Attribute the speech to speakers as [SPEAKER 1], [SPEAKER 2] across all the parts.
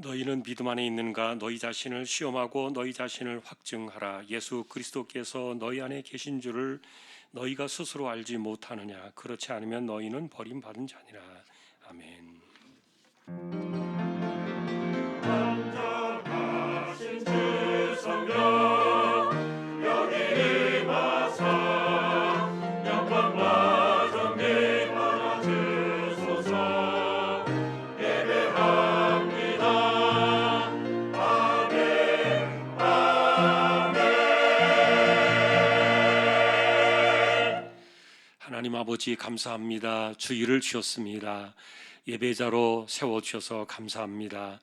[SPEAKER 1] 너희는 믿음 안에 있는가? 너희 자신을 시험하고 너희 자신을 확증하라. 예수 그리스도께서 너희 안에 계신 줄을 너희가 스스로 알지 못하느냐? 그렇지 않으면 너희는 버림받은 자니라. 아멘.
[SPEAKER 2] 완전하신 주 성령 여기 임하사 영광과 존귀 받아 주소서. 예배합니다. 아멘 아멘.
[SPEAKER 1] 하나님 아버지 감사합니다. 주일을 주셨습니다. 예배자로 세워주셔서 감사합니다.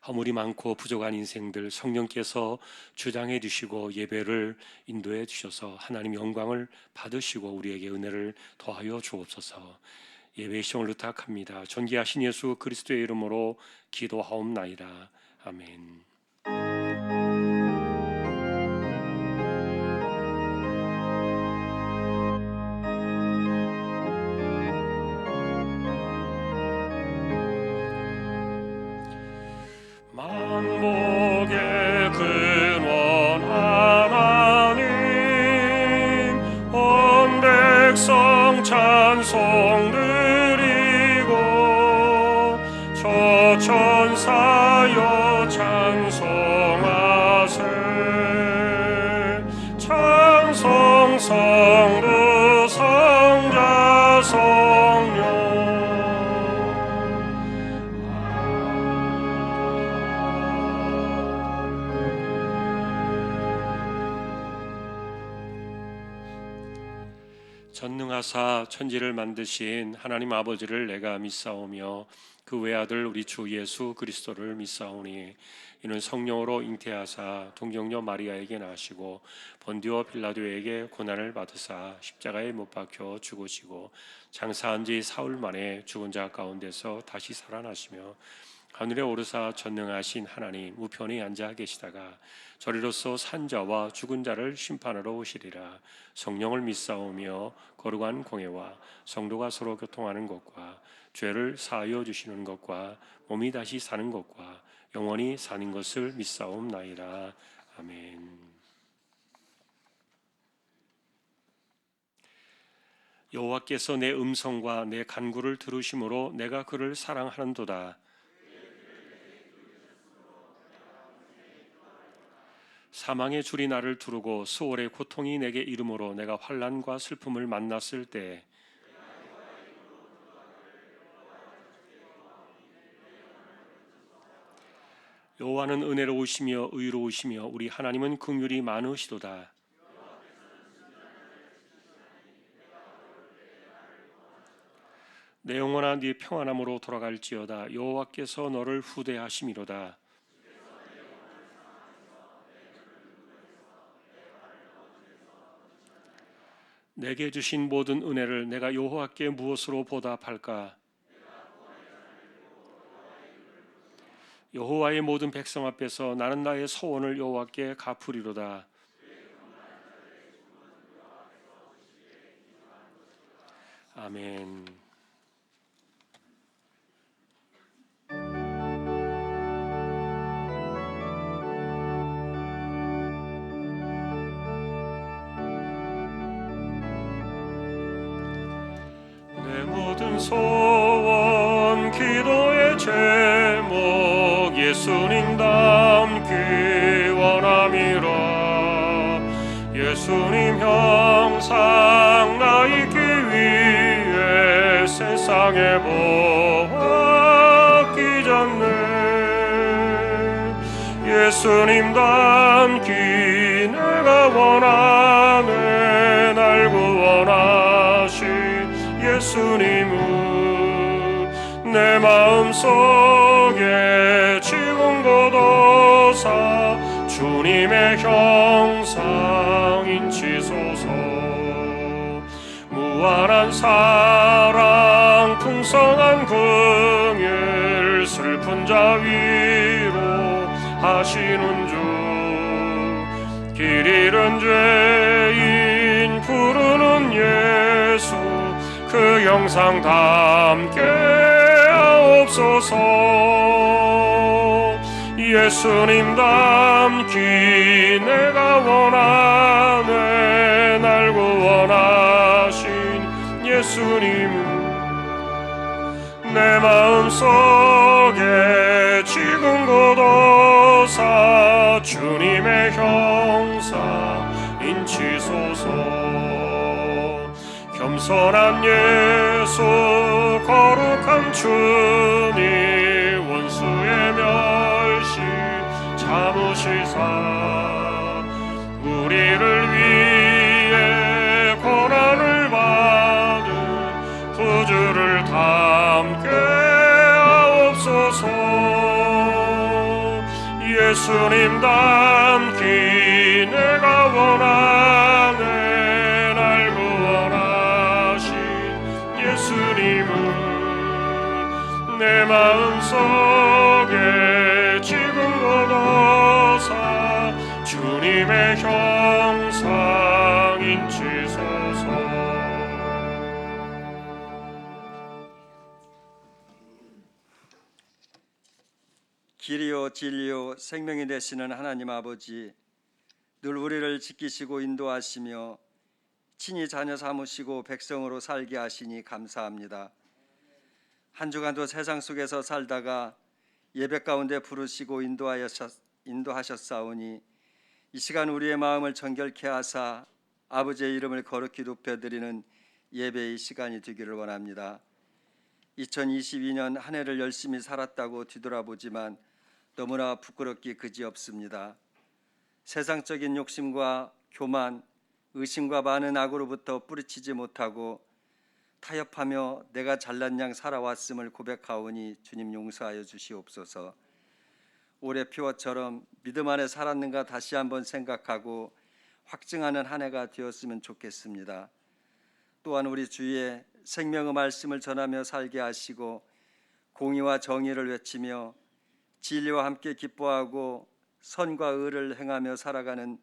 [SPEAKER 1] 허물이 많고 부족한 인생들 성령께서 주장해 주시고 예배를 인도해 주셔서 하나님 영광을 받으시고 우리에게 은혜를 더하여 주옵소서. 예배 시청을 부탁합니다. 존귀하신 예수 그리스도의 이름으로 기도하옵나이다. 아멘. 만복의 근원 하나님 온 백성 찬송 드리고 저 천사여 찬송하세. 찬송 성부 성자 성령. 전능하사 천지를 만드신 하나님 아버지를 내가 믿사오며 그 외아들 우리 주 예수 그리스도를 믿사오니 이는 성령으로 잉태하사 동정녀 마리아에게 나시고 본디오 빌라도에게 고난을 받으사 십자가에 못 박혀 죽으시고 장사한 지 사흘 만에 죽은 자 가운데서 다시 살아나시며 하늘에 오르사 전능하신 하나님 우편에 앉아 계시다가 저리로서 산자와 죽은 자를 심판하러 오시리라. 성령을 믿사오며 거룩한 공회와 성도가 서로 교통하는 것과 죄를 사하여 주시는 것과 몸이 다시 사는 것과 영원히 사는 것을 믿사옵나이다. 아멘. 여호와께서 내 음성과 내 간구를 들으심으로 내가 그를 사랑하는도다. 사망의 줄이 나를 두르고 수월의 고통이 내게 이름으로 내가 환난과 슬픔을 만났을 때 여호와는 은혜로우시며 의로우시며 우리 하나님은 긍휼이 많으시도다. 내 영혼아 네 평안함으로 돌아갈지어다. 여호와께서 너를 후대하심이로다. 내게 주신 모든 은혜를 내가 여호와께 무엇으로 보답할까? 여호와의 모든 백성 앞에서 나는 나의 소원을 여호와께 갚으리로다. 아멘. 내 모든 소원 기도의 제목 예수님 닮기 원함이라. 예수님 형상 나 있기 위해 세상에 보았기 전에 예수님 닮기 내가 원하네. 날 구원하신 예수님은 내 마음속에 지금 거둬사 주님의 형상 인치소서. 무한한 사랑 풍성한 긍휼 슬픈 자 위로 하시는 주. 길 잃은 죄인 부르는 예수 그 영상 담게 하옵소서. 예수님 닮기 내가 원하네. 날 구원하신 예수님은 내 마음속에 지금 굳어사 주님의 형상 인치소서. 겸손한 예수 거룩한 주님 원수의 멸시 참으시사 우리를 위해 고난을 받은 구주를 담게 하옵소서. 예수님 닮기 내가 원하네. 날 구원하신 예수님은 내 마음속에 지금 굳어사 주님의 형상 인치소서.
[SPEAKER 3] 길이요 진리요 생명이 되시는 하나님 아버지, 늘 우리를 지키시고 인도하시며 친히 자녀 삼으시고 백성으로 살게 하시니 감사합니다. 한 주간도 세상 속에서 살다가 예배 가운데 부르시고 인도하셨사오니 이 시간 우리의 마음을 정결케 하사 아버지의 이름을 거룩히 높여드리는 예배의 시간이 되기를 원합니다. 2022년 한 해를 열심히 살았다고 뒤돌아보지만 너무나 부끄럽기 그지없습니다. 세상적인 욕심과 교만, 의심과 많은 악으로부터 뿌리치지 못하고 타협하며 내가 잘난 양 살아왔음을 고백하오니 주님 용서하여 주시옵소서. 올해 표어처럼 믿음 안에 살았는가 다시 한번 생각하고 확증하는 한 해가 되었으면 좋겠습니다. 또한 우리 주위에 생명의 말씀을 전하며 살게 하시고 공의와 정의를 외치며 진리와 함께 기뻐하고 선과 의를 행하며 살아가는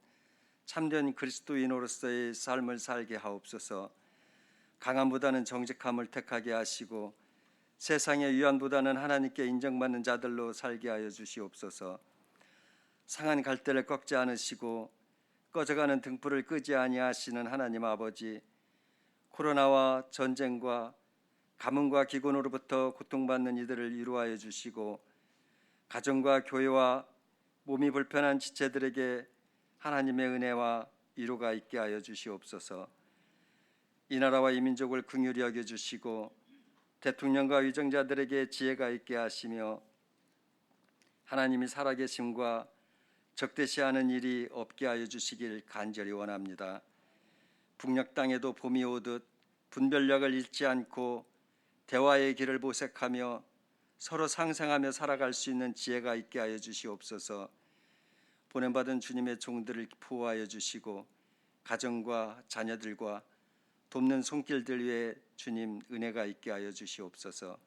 [SPEAKER 3] 참된 그리스도인으로서의 삶을 살게 하옵소서. 강함보다는 정직함을 택하게 하시고 세상의 위안보다는 하나님께 인정받는 자들로 살게 하여 주시옵소서. 상한 갈대를 꺾지 않으시고 꺼져가는 등불을 끄지 아니하시는 하나님 아버지, 코로나와 전쟁과 가뭄과 기근으로부터 고통받는 이들을 위로하여 주시고 가정과 교회와 몸이 불편한 지체들에게 하나님의 은혜와 위로가 있게 하여 주시옵소서. 이 나라와 이 민족을 긍휼히 여겨주시고 대통령과 위정자들에게 지혜가 있게 하시며 하나님이 살아계심과 적대시하는 일이 없게 하여 주시길 간절히 원합니다. 북녘 땅에도 봄이 오듯 분별력을 잃지 않고 대화의 길을 모색하며 서로 상생하며 살아갈 수 있는 지혜가 있게 하여 주시옵소서. 보냄받은 주님의 종들을 보호하여 주시고 가정과 자녀들과 돕는 손길들 위에 주님 은혜가 있게 하여 주시옵소서.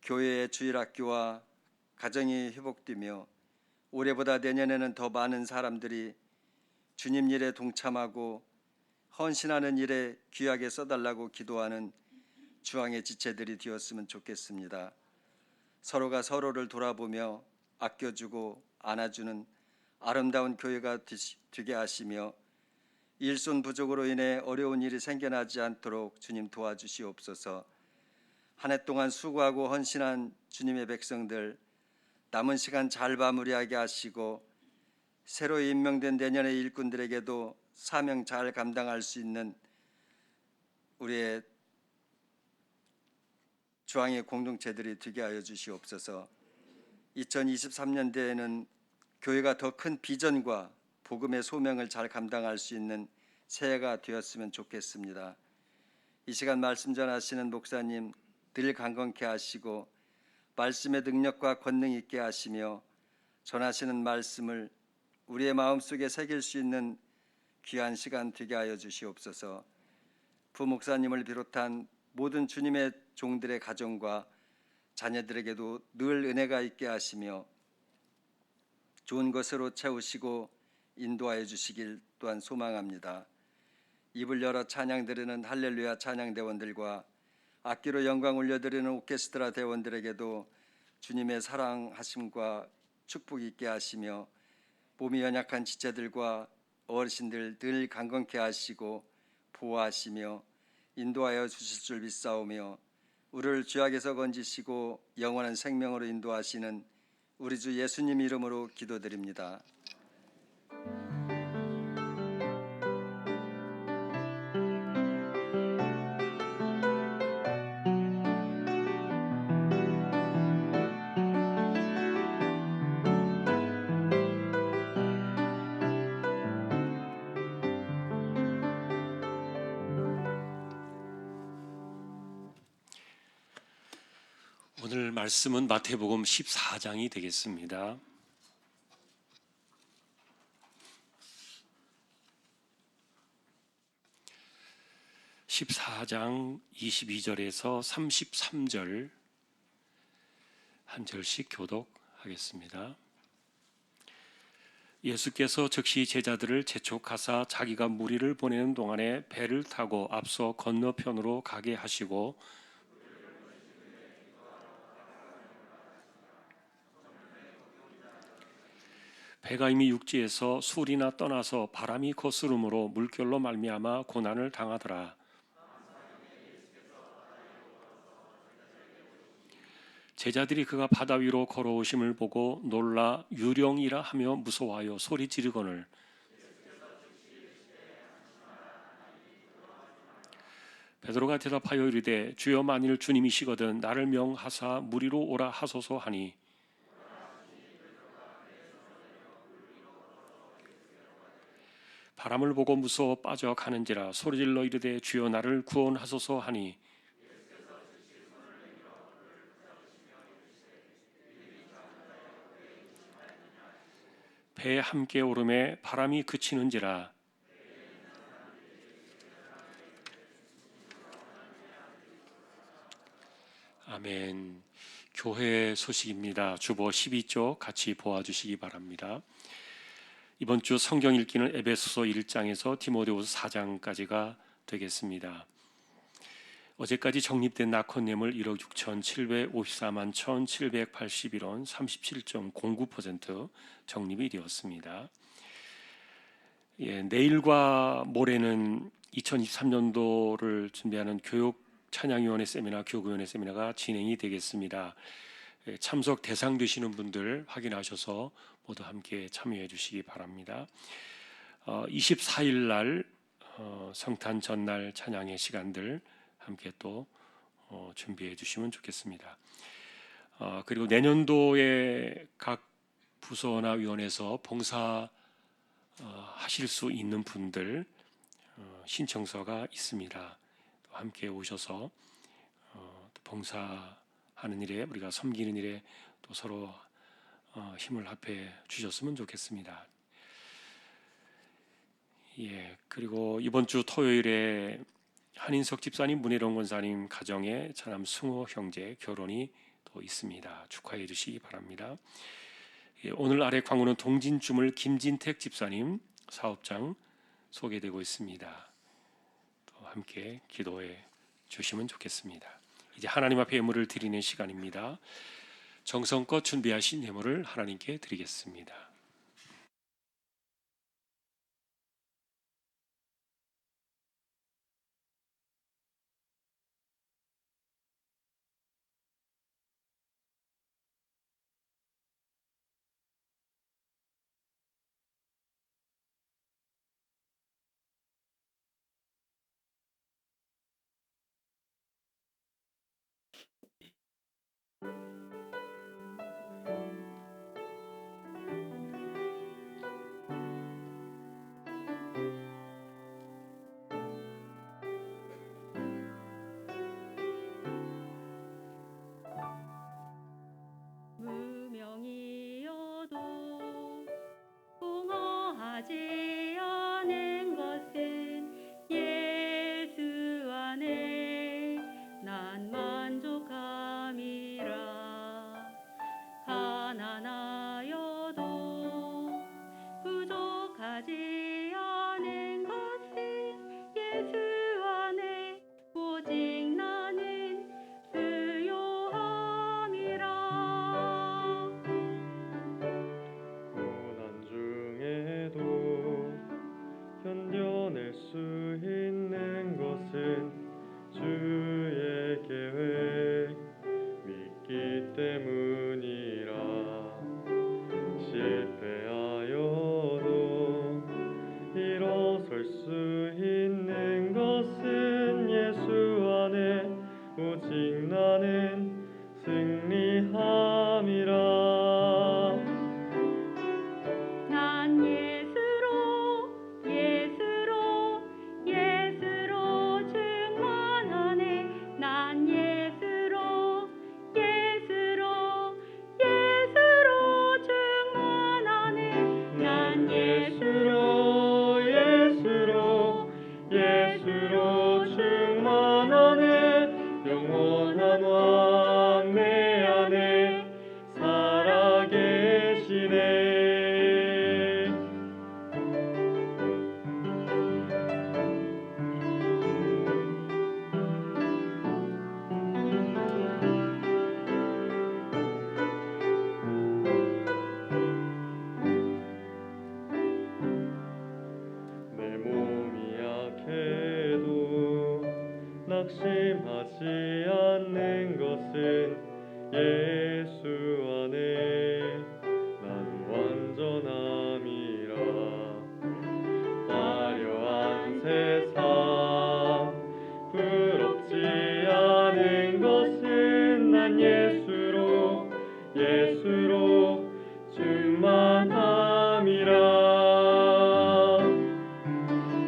[SPEAKER 3] 교회의 주일학교와 가정이 회복되며 올해보다 내년에는 더 많은 사람들이 주님 일에 동참하고 헌신하는 일에 귀하게 써달라고 기도하는 주왕의 지체들이 되었으면 좋겠습니다. 서로가 서로를 돌아보며 아껴주고 안아주는 아름다운 교회가 되게 하시며 일손 부족으로 인해 어려운 일이 생겨나지 않도록 주님 도와주시옵소서. 한 해 동안 수고하고 헌신한 주님의 백성들 남은 시간 잘 마무리하게 하시고 새로 임명된 내년의 일꾼들에게도 사명 잘 감당할 수 있는 우리의 주왕의 공동체들이 되게 하여 주시옵소서. 2023년대에는 교회가 더 큰 비전과 복음의 소명을 잘 감당할 수 있는 새해가 되었으면 좋겠습니다. 이 시간 말씀 전하시는 목사님 늘 강건케 하시고 말씀의 능력과 권능 있게 하시며 전하시는 말씀을 우리의 마음속에 새길 수 있는 귀한 시간 되게 하여 주시옵소서. 부목사님을 비롯한 모든 주님의 종들의 가정과 자녀들에게도 늘 은혜가 있게 하시며 좋은 것으로 채우시고 인도하여 주시길 또한 소망합니다. 입을 열어 찬양 드리는 할렐루야 찬양 대원들과 악기로 영광 올려드리는 오케스트라 대원들에게도 주님의 사랑하심과 축복 있게 하시며 몸이 연약한 지체들과 어르신들 늘 강건케 하시고 보호하시며 인도하여 주실 줄 믿사오며 우리를 죄악에서 건지시고 영원한 생명으로 인도하시는 우리 주 예수님 이름으로 기도드립니다.
[SPEAKER 1] 오늘 말씀은 마태복음 14장이 되겠습니다. 14장 22절에서 33절 한 절씩 교독하겠습니다. 예수께서 즉시 제자들을 재촉하사 자기가 무리를 보내는 동안에 배를 타고 앞서 건너편으로 가게 하시고 배가 이미 육지에서 술이나 떠나서 바람이 거스름으로 물결로 말미암아 고난을 당하더라. 제자들이 그가 바다 위로 걸어오심을 보고 놀라 유령이라 하며 무서워하여 소리 지르거늘 베드로가 대답하여 이르되 주여 만일 주님이시거든 나를 명하사 물 위로 오라 하소서 하니 바람을 보고 무서워 빠져 가는지라 소리질러 이르되 주여 나를 구원하소서 하니 배에 함께 오름에 바람이 그치는지라. 아멘. 교회 소식입니다. 주보 12쪽 같이 보아주시기 바랍니다. 이번 주 성경 읽기는 에베소서 1장에서 디모데후서 4장까지가 되겠습니다. 어제까지 적립된 낙헌예물 1억 6,754만 1,781원 37.09% 적립이 되었습니다. 내일과 모레는 2023년도를 준비하는 교육 찬양위원회 세미나, 교구위원회 세미나가 진행이 되겠습니다. 참석 대상 되시는 분들 확인하셔서 모두 함께 참여해 주시기 바랍니다. 24일 날 성탄 전날 찬양의 시간들 함께 또 준비해 주시면 좋겠습니다. 그리고 내년도에 각 부서나 위원회에서 봉사 하실 수 있는 분들 신청서가 있습니다. 또 함께 오셔서 봉사하는 일에 우리가 섬기는 일에 또 서로 힘을 합해 주셨으면 좋겠습니다. 그리고 이번 주 토요일에 한인석 집사님, 문혜령 권사님 가정의 차남 승호 형제 결혼이 또 있습니다. 축하해 주시기 바랍니다. 오늘 아래 광고는 동진주물 김진택 집사님 사업장 소개되고 있습니다. 또 함께 기도해 주시면 좋겠습니다. 이제 하나님 앞에 예물을 드리는 시간입니다. 정성껏 준비하신 예물을 하나님께 드리겠습니다.
[SPEAKER 4] 낙심하지 않는 것은 예수 안에 난 완전함이라. 화려한 세상 부럽지 않은 것은 난 예수로 충만함이라.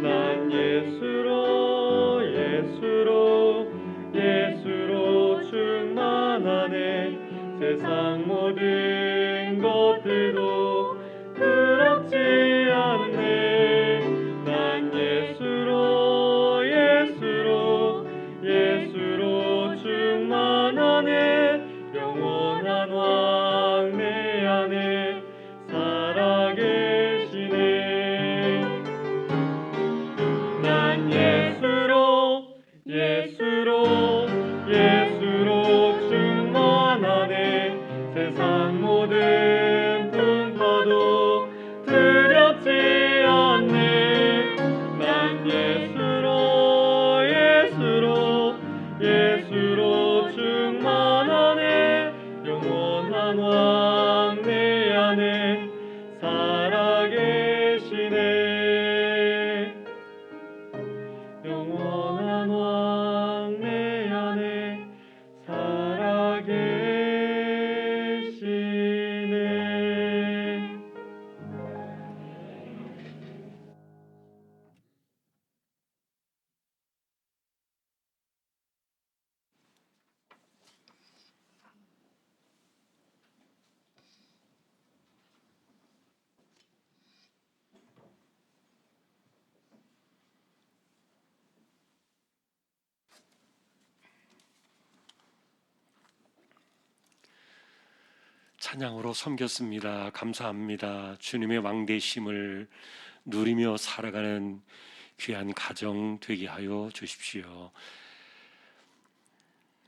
[SPEAKER 4] 난 예수로 충만하네. 세상 모든 것들도 부럽지 않네. 난 예수로 충만하네. 영원한 왕 내 안에 살아계시네. 난 예수로 충만하네. 세상 모든 풍파도 두렵지 않네. 난 예수로 충만하네. 영원한 왕 내 안에 살아계시네. 영원한 왕 내 안에 살아계시네.
[SPEAKER 1] 찬양으로 섬겼습니다. 감사합니다. 주님의 왕되심을 누리며 살아가는 귀한 가정 되게 하여 주십시오.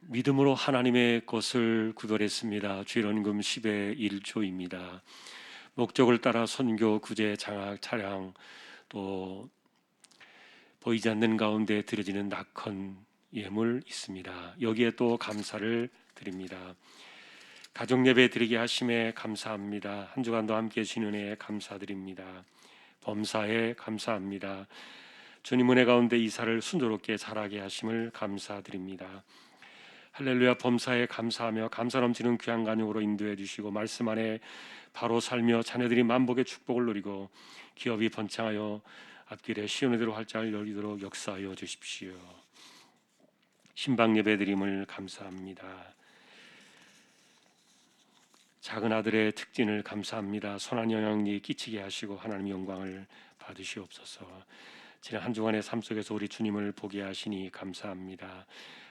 [SPEAKER 1] 믿음으로 하나님의 것을 구별했습니다. 주일원금 10의 1조입니다. 목적을 따라 선교, 구제, 장학, 차량, 또 보이지 않는 가운데 드려지는 낙헌 예물 있습니다. 여기에 또 감사를 드립니다. 가족 예배 드리게 하심에 감사합니다. 한 주간도 함께 주신 은혜에 감사드립니다. 범사에 감사합니다. 주님 은혜 가운데 이사를 순조롭게 잘하게 하심을 감사드립니다. 할렐루야. 범사에 감사하며 감사 넘치는 귀한 간증으로 인도해 주시고 말씀 안에 바로 살며 자녀들이 만복의 축복을 누리고 기업이 번창하여 앞길에 시온 의대로 활짝을 열리도록 역사하여 주십시오. 신방 예배 드림을 감사합니다. 작은 아들의 특진을 감사합니다. 선한 영향力끼치게 하시고 하나님의 영광을 받으시옵소서. 지난 한 주간의 삶 속에서 우리 주님을 보게 하시니 감사합니다.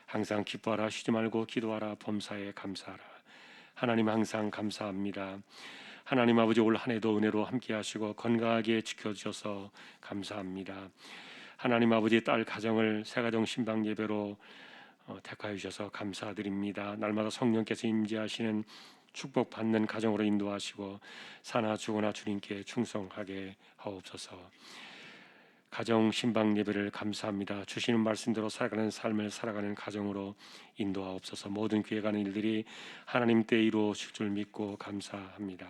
[SPEAKER 1] 항상 기뻐하라, 쉬지 말고 기도하라, 범사에 감사하라. 하나님 항상 감사합니다. 하나님 아버지 올 한 해도 은혜로 함께 하시고 건강하게 지켜주셔서 감사합니다. 하나님 아버지 딸 가정을 새가정 신방 예배로 택하여 주셔서 감사드립니다. 날마다 성령께서 임재하시는 축복받는 가정으로 인도하시고 사나 죽으나 주님께 충성하게 하옵소서. 가정 신방 예배를 감사합니다. 주시는 말씀대로 살아가는 삶을 살아가는 가정으로 인도하옵소서. 모든 귀에 가는 일들이 하나님 때 이루어질 줄 믿고 감사합니다.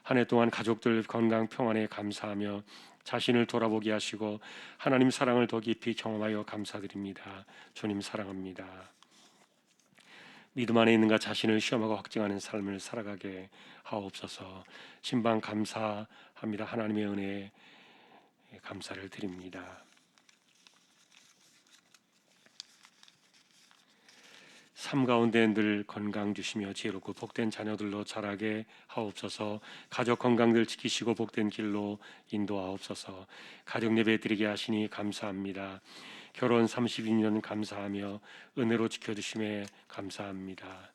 [SPEAKER 1] 한 해 동안 가족들 건강 평안에 감사하며 자신을 돌아보게 하시고 하나님 사랑을 더 깊이 경험하여 감사드립니다. 주님 사랑합니다. 믿음 안에 있는가 자신을 시험하고 확증하는 삶을 살아가게 하옵소서. 신방 감사합니다. 하나님의 은혜에 감사를 드립니다. 삶 가운데 늘 건강 주시며 지혜롭고 복된 자녀들로 자라게 하옵소서. 가족 건강들 지키시고 복된 길로 인도하옵소서. 가족 예배 드리게 하시니 감사합니다. 결혼 32년 감사하며 은혜로 지켜주심에 감사합니다.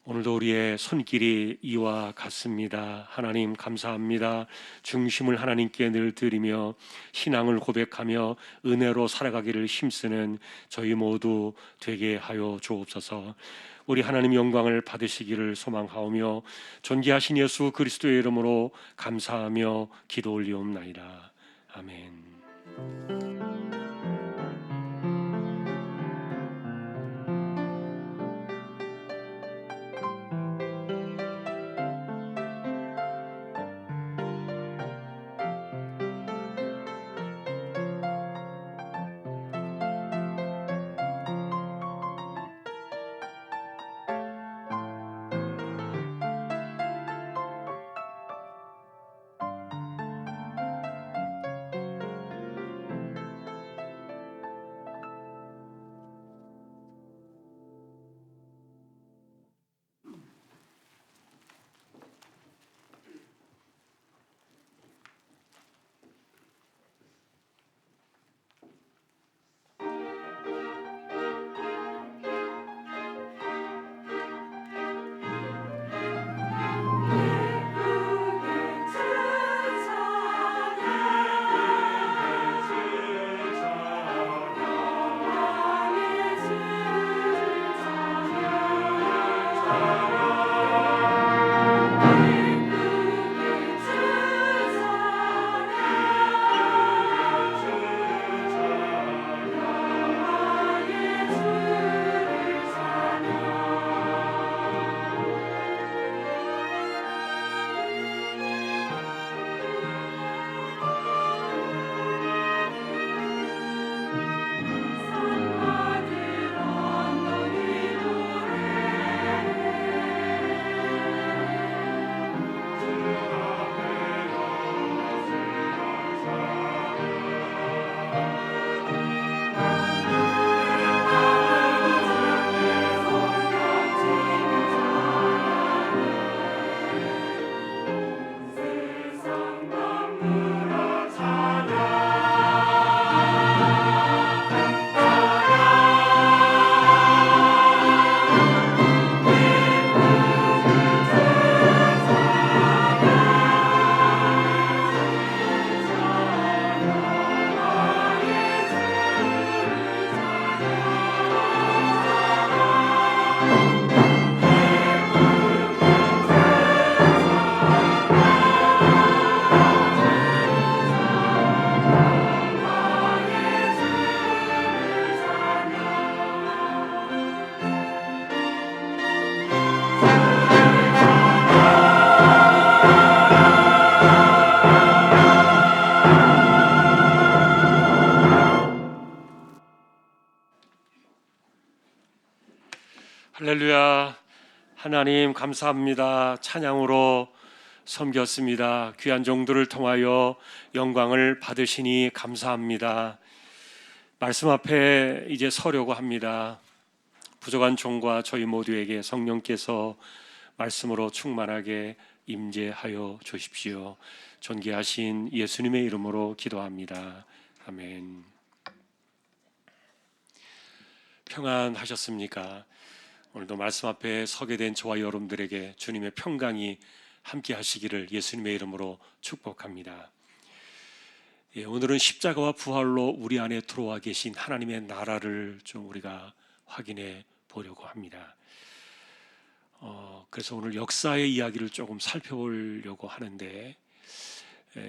[SPEAKER 1] 오늘도 우리의 손길이 이와 같습니다. 하나님 감사합니다. 중심을 하나님께 늘 드리며 신앙을 고백하며 은혜로 살아가기를 힘쓰는 저희 모두 되게 하여 주옵소서. 우리 하나님 영광을 받으시기를 소망하오며 존귀하신 예수 그리스도의 이름으로 감사하며 기도 올리옵나이다. 아멘. 할렐루야. 하나님 감사합니다. 찬양으로 섬겼습니다. 귀한 종들을 통하여 영광을 받으시니 감사합니다. 말씀 앞에 이제 서려고 합니다. 부족한 종과 저희 모두에게 성령께서 말씀으로 충만하게 임재하여 주십시오. 존귀하신 예수님의 이름으로 기도합니다. 아멘. 평안하셨습니까? 오늘도 말씀 앞에 서게 된 저와 여러분들에게 주님의 평강이 함께 하시기를 예수님의 이름으로 축복합니다. 오늘은 십자가와 부활로 우리 안에 들어와 계신 하나님의 나라를 좀 우리가 확인해 보려고 합니다. 그래서 오늘 역사의 이야기를 조금 살펴보려고 하는데,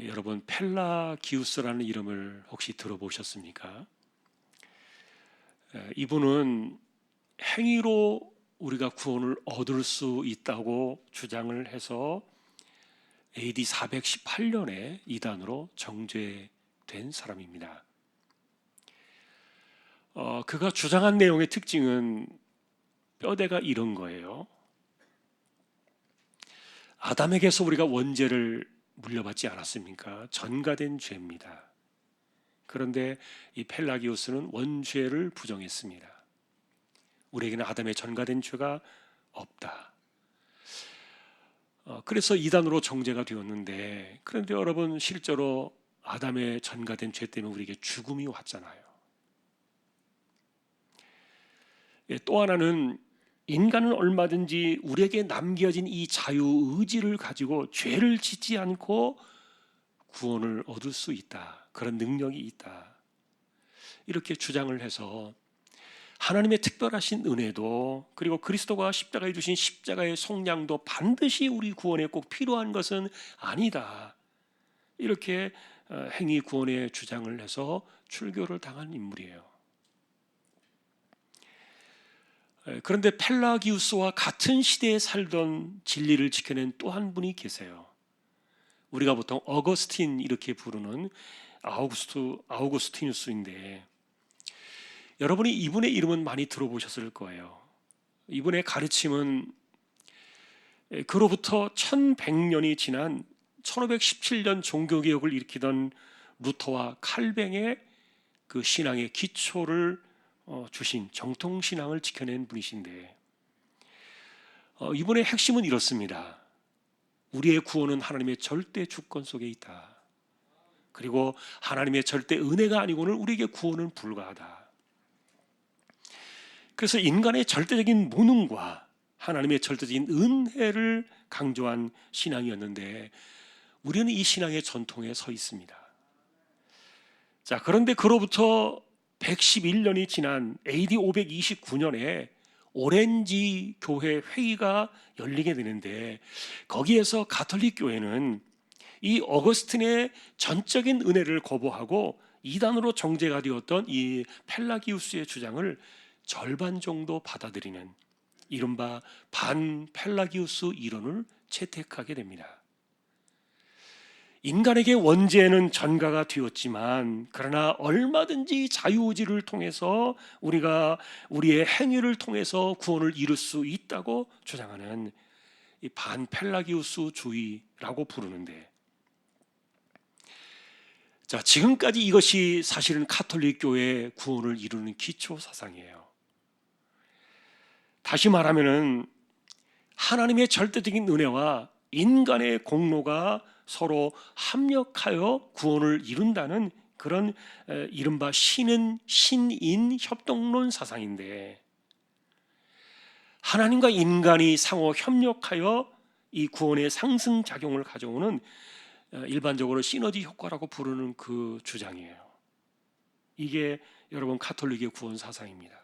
[SPEAKER 1] 여러분 펠라기우스라는 이름을 혹시 들어보셨습니까? 이분은 행위로 우리가 구원을 얻을 수 있다고 주장을 해서 AD 418년에 이단으로 정죄된 사람입니다. 그가 주장한 내용의 특징은 뼈대가 이런 거예요. 아담에게서 우리가 원죄를 물려받지 않았습니까? 전가된 죄입니다. 그런데 이 펠라기우스는 원죄를 부정했습니다. 우리에게는 아담의 전가된 죄가 없다. 그래서 이단으로 정죄가 되었는데, 그런데 여러분 실제로 아담의 전가된 죄 때문에 우리에게 죽음이 왔잖아요. 또 하나는 인간은 얼마든지 우리에게 남겨진 이 자유의지를 가지고 죄를 짓지 않고 구원을 얻을 수 있다. 그런 능력이 있다. 이렇게 주장을 해서 하나님의 특별하신 은혜도, 그리고 그리스도가 십자가에 주신 십자가의 속량도 반드시 우리 구원에 꼭 필요한 것은 아니다. 이렇게 행위 구원의 주장을 해서 출교를 당한 인물이에요. 그런데 펠라기우스와 같은 시대에 살던 진리를 지켜낸 또 한 분이 계세요. 우리가 보통 어거스틴 이렇게 부르는 아우구스티누스인데, 여러분이 이분의 이름은 많이 들어보셨을 거예요. 이분의 가르침은 그로부터 1100년이 지난 1517년 종교개혁을 일으키던 루터와 칼뱅의 그 신앙의 기초를 주신 정통신앙을 지켜낸 분이신데, 이분의 핵심은 이렇습니다. 우리의 구원은 하나님의 절대 주권 속에 있다. 그리고 하나님의 절대 은혜가 아니고는 우리에게 구원은 불가하다. 그래서 인간의 절대적인 무능과 하나님의 절대적인 은혜를 강조한 신앙이었는데, 우리는 이 신앙의 전통에 서 있습니다. 자, 그런데 그로부터 111년이 지난 AD 529년에 오렌지 교회 회의가 열리게 되는데, 거기에서 가톨릭 교회는 이 어거스틴의 전적인 은혜를 거부하고 이단으로 정죄가 되었던 이 펠라기우스의 주장을 절반 정도 받아들이는 이른바 반펠라기우스 이론을 채택하게 됩니다. 인간에게 원죄는 전가가 되었지만, 그러나 얼마든지 자유의지를 통해서 우리가 우리의 행위를 통해서 구원을 이룰 수 있다고 주장하는 이 반펠라기우스주의라고 부르는데, 자, 지금까지 이것이 사실은 가톨릭 교회의 구원을 이루는 기초 사상이에요. 다시 말하면은 하나님의 절대적인 은혜와 인간의 공로가 서로 합력하여 구원을 이룬다는 그런 이른바 신인 협동론 사상인데, 하나님과 인간이 상호 협력하여 이 구원의 상승작용을 가져오는 일반적으로 시너지 효과라고 부르는 그 주장이에요. 이게 여러분 가톨릭의 구원 사상입니다.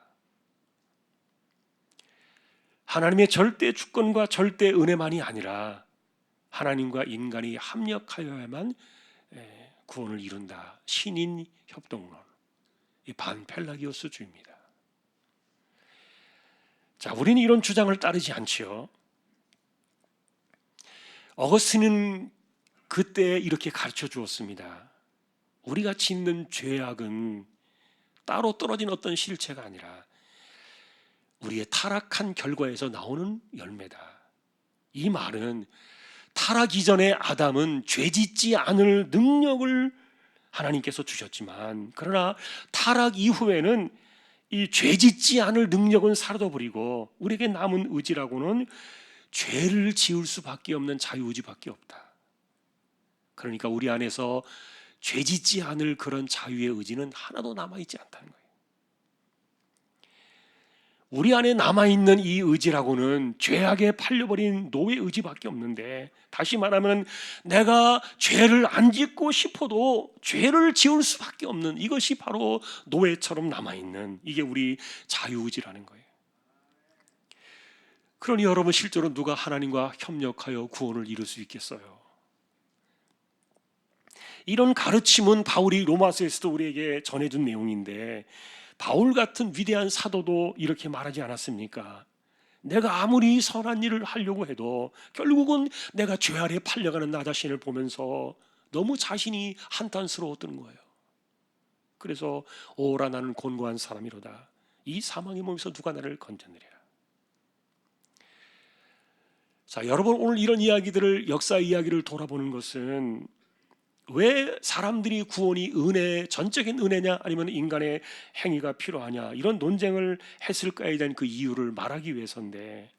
[SPEAKER 1] 하나님의 절대 주권과 절대 은혜만이 아니라 하나님과 인간이 합력하여야만 구원을 이룬다. 신인 협동론, 이 반펠라기우스주의입니다. 자, 우리는 이런 주장을 따르지 않지요. 어거스틴은 그때 이렇게 가르쳐 주었습니다. 우리가 짓는 죄악은 따로 떨어진 어떤 실체가 아니라 우리의 타락한 결과에서 나오는 열매다. 이 말은 타락 이전에 아담은 죄짓지 않을 능력을 하나님께서 주셨지만, 그러나 타락 이후에는 이 죄짓지 않을 능력은 사라져 버리고 우리에게 남은 의지라고는 죄를 지을 수밖에 없는 자유의지밖에 없다. 그러니까 우리 안에서 죄짓지 않을 그런 자유의 의지는 하나도 남아있지 않다는 거예요. 우리 안에 남아있는 이 의지라고는 죄악에 팔려버린 노예 의지밖에 없는데, 다시 말하면 내가 죄를 안 짓고 싶어도 죄를 지을 수밖에 없는 이것이 바로 노예처럼 남아있는, 이게 우리 자유의지라는 거예요. 그러니 여러분, 실제로 누가 하나님과 협력하여 구원을 이룰 수 있겠어요? 이런 가르침은 바울이 로마서에서도 우리에게 전해준 내용인데, 바울 같은 위대한 사도도 이렇게 말하지 않았습니까? 내가 아무리 선한 일을 하려고 해도 결국은 내가 죄 아래 팔려가는 나 자신을 보면서 너무 자신이 한탄스러웠던 거예요. 그래서 오라 나는 곤고한 사람이로다. 이 사망의 몸에서 누가 나를 건져내리라. 자, 여러분, 오늘 이런 이야기들을, 역사 이야기를 돌아보는 것은 왜 사람들이 구원이 은혜, 전적인 은혜냐 아니면 인간의 행위가 필요하냐, 이런 논쟁을 했을까에 대한 그 이유를 말하기 위해서인데,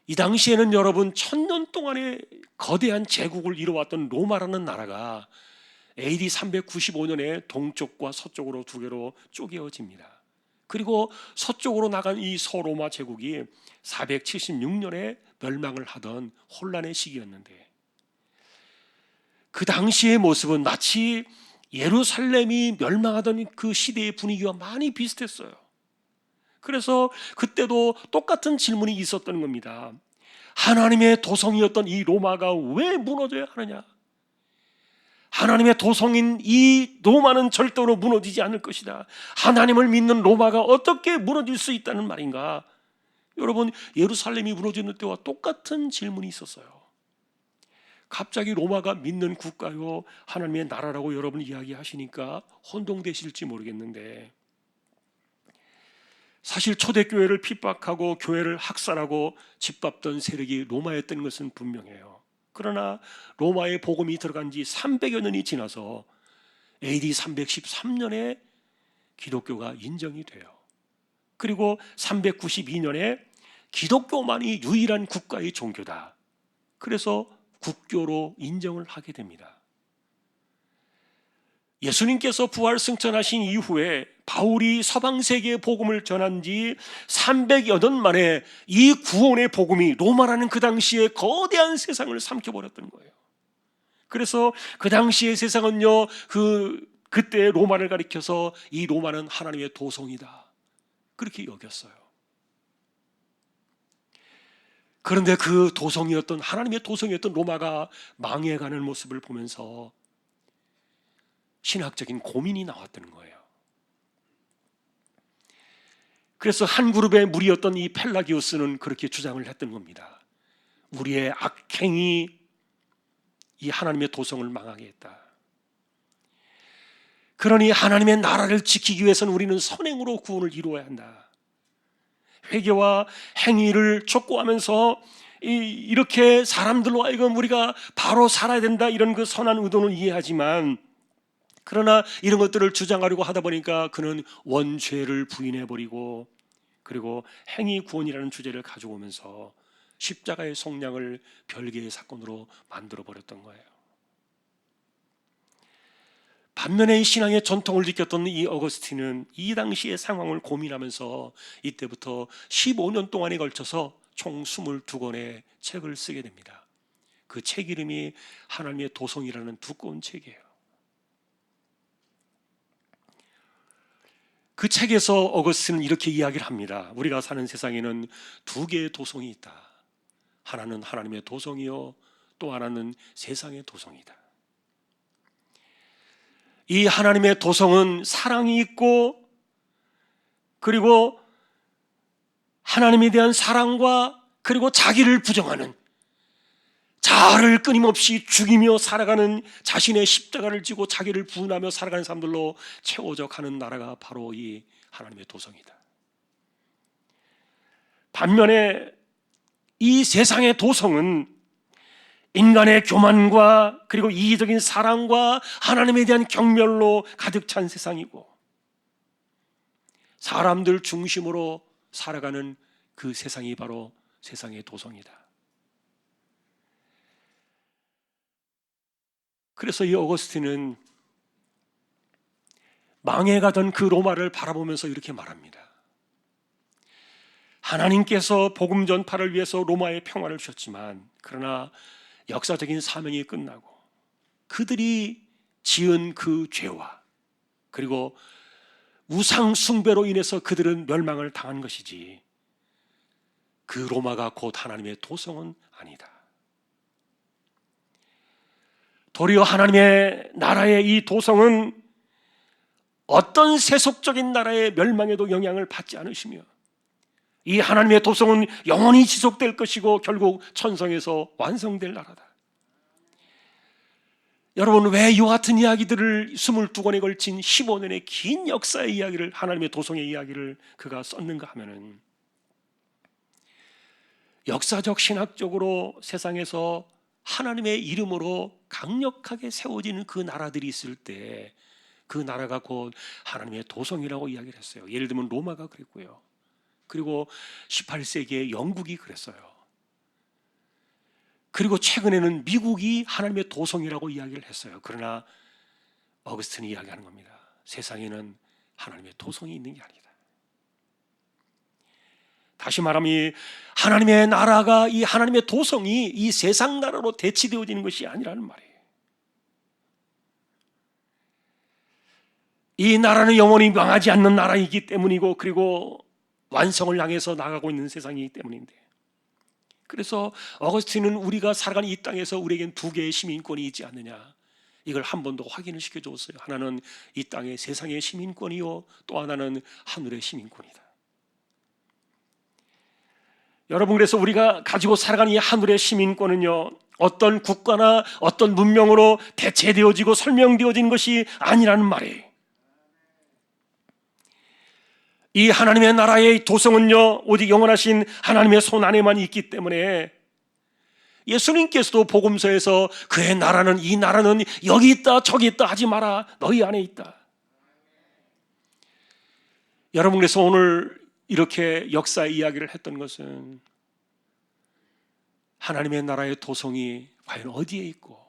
[SPEAKER 1] 이 당시에는 여러분 1000년 동안의 거대한 제국을 이뤄왔던 로마라는 나라가 AD 395년에 동쪽과 서쪽으로 두 개로 쪼개어집니다. 그리고 서쪽으로 나간 이 서로마 제국이 476년에 멸망을 하던 혼란의 시기였는데, 그 당시의 모습은 마치 예루살렘이 멸망하던 그 시대의 분위기와 많이 비슷했어요. 그래서 그때도 똑같은 질문이 있었던 겁니다. 하나님의 도성이었던 이 로마가 왜 무너져야 하느냐? 하나님의 도성인 이 로마는 절대로 무너지지 않을 것이다. 하나님을 믿는 로마가 어떻게 무너질 수 있다는 말인가? 여러분, 예루살렘이 무너지는 때와 똑같은 질문이 있었어요. 갑자기 로마가 믿는 국가요, 하나님의 나라라고 여러분 이야기하시니까 혼동되실지 모르겠는데, 사실 초대교회를 핍박하고 교회를 학살하고 짓밟던 세력이 로마였던 것은 분명해요. 그러나 로마의 복음이 들어간 지 300여 년이 지나서 AD 313년에 기독교가 인정이 돼요. 그리고 392년에 기독교만이 유일한 국가의 종교다. 그래서 국교로 인정을 하게 됩니다. 예수님께서 부활 승천하신 이후에 바울이 서방 세계의 복음을 전한 지 300여 년 만에 이 구원의 복음이 로마라는 그 당시에 거대한 세상을 삼켜버렸던 거예요. 그래서 그 당시의 세상은요, 그때 로마를 가리켜서 이 로마는 하나님의 도성이다, 그렇게 여겼어요. 그런데 그 도성이었던, 하나님의 도성이었던 로마가 망해가는 모습을 보면서 신학적인 고민이 나왔다는 거예요. 그래서 한 그룹의 무리였던 이 펠라기오스는 그렇게 주장을 했던 겁니다. 우리의 악행이 이 하나님의 도성을 망하게 했다. 그러니 하나님의 나라를 지키기 위해서는 우리는 선행으로 구원을 이루어야 한다. 회개와 행위를 촉구하면서 이렇게 사람들로 하여금 우리가 바로 살아야 된다, 이런 그 선한 의도는 이해하지만, 그러나 이런 것들을 주장하려고 하다 보니까 그는 원죄를 부인해버리고, 그리고 행위 구원이라는 주제를 가져오면서 십자가의 속량을 별개의 사건으로 만들어버렸던 거예요. 반면에 이 신앙의 전통을 지켰던 이 어거스틴은 이 당시의 상황을 고민하면서 이때부터 15년 동안에 걸쳐서 총 22권의 책을 쓰게 됩니다. 그 책 이름이 하나님의 도성이라는 두꺼운 책이에요. 그 책에서 어거스틴은 이렇게 이야기를 합니다. 우리가 사는 세상에는 두 개의 도성이 있다. 하나는 하나님의 도성이요, 또 하나는 세상의 도성이다. 이 하나님의 도성은 사랑이 있고, 그리고 하나님에 대한 사랑과, 그리고 자기를 부정하는, 자아를 끊임없이 죽이며 살아가는, 자신의 십자가를 지고 자기를 부인하며 살아가는 사람들로 채워져 가는 나라가 바로 이 하나님의 도성이다. 반면에 이 세상의 도성은 인간의 교만과 그리고 이기적인 사랑과 하나님에 대한 경멸로 가득 찬 세상이고, 사람들 중심으로 살아가는 그 세상이 바로 세상의 도성이다. 그래서 이 어거스틴은 망해가던 그 로마를 바라보면서 이렇게 말합니다. 하나님께서 복음 전파를 위해서 로마의 평화를 주셨지만, 그러나 역사적인 사명이 끝나고 그들이 지은 그 죄와 그리고 우상 숭배로 인해서 그들은 멸망을 당한 것이지, 그 로마가 곧 하나님의 도성은 아니다. 도리어 하나님의 나라의 이 도성은 어떤 세속적인 나라의 멸망에도 영향을 받지 않으시며, 이 하나님의 도성은 영원히 지속될 것이고 결국 천성에서 완성될 나라다. 여러분, 왜 이와 같은 이야기들을 22권에 걸친 15년의 긴 역사의 이야기를, 하나님의 도성의 이야기를 그가 썼는가 하면은, 역사적 신학적으로 세상에서 하나님의 이름으로 강력하게 세워지는 그 나라들이 있을 때 그 나라가 곧 하나님의 도성이라고 이야기를 했어요. 예를 들면 로마가 그랬고요. 그리고 18세기에 영국이 그랬어요. 그리고 최근에는 미국이 하나님의 도성이라고 이야기를 했어요. 그러나 어거스틴이 이야기하는 겁니다. 세상에는 하나님의 도성이 있는 게 아니다. 다시 말하면 이 하나님의 나라가, 이 하나님의 도성이 이 세상 나라로 대치되어지는 것이 아니라는 말이에요. 이 나라는 영원히 망하지 않는 나라이기 때문이고, 그리고 완성을 향해서 나가고 있는 세상이기 때문인데, 그래서 어거스틴은 우리가 살아가는 이 땅에서 우리에겐 두 개의 시민권이 있지 않느냐, 이걸 한 번 더 확인을 시켜줬어요. 하나는 이 땅의 세상의 시민권이요, 또 하나는 하늘의 시민권이다. 여러분, 그래서 우리가 가지고 살아가는 이 하늘의 시민권은요, 어떤 국가나 어떤 문명으로 대체되어지고 설명되어진 것이 아니라는 말이에요. 이 하나님의 나라의 도성은요, 오직 영원하신 하나님의 손 안에만 있기 때문에 예수님께서도 복음서에서 그의 나라는, 이 나라는 여기 있다 저기 있다 하지 마라, 너희 안에 있다. 여러분, 그래서 오늘 이렇게 역사의 이야기를 했던 것은 하나님의 나라의 도성이 과연 어디에 있고,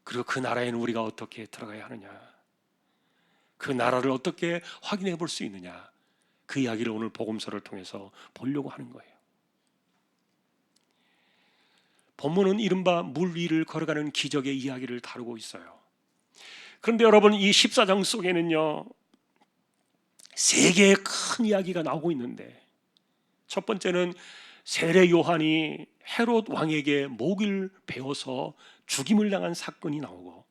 [SPEAKER 1] 그리고 그 나라에는 우리가 어떻게 들어가야 하느냐, 그 나라를 어떻게 확인해 볼 수 있느냐, 그 이야기를 오늘 복음서를 통해서 보려고 하는 거예요. 본문은 이른바 물 위를 걸어가는 기적의 이야기를 다루고 있어요. 그런데 여러분, 이 14장 속에는요, 세 개의 큰 이야기가 나오고 있는데, 첫 번째는 세례 요한이 헤롯 왕에게 목을 베어서 죽임을 당한 사건이 나오고,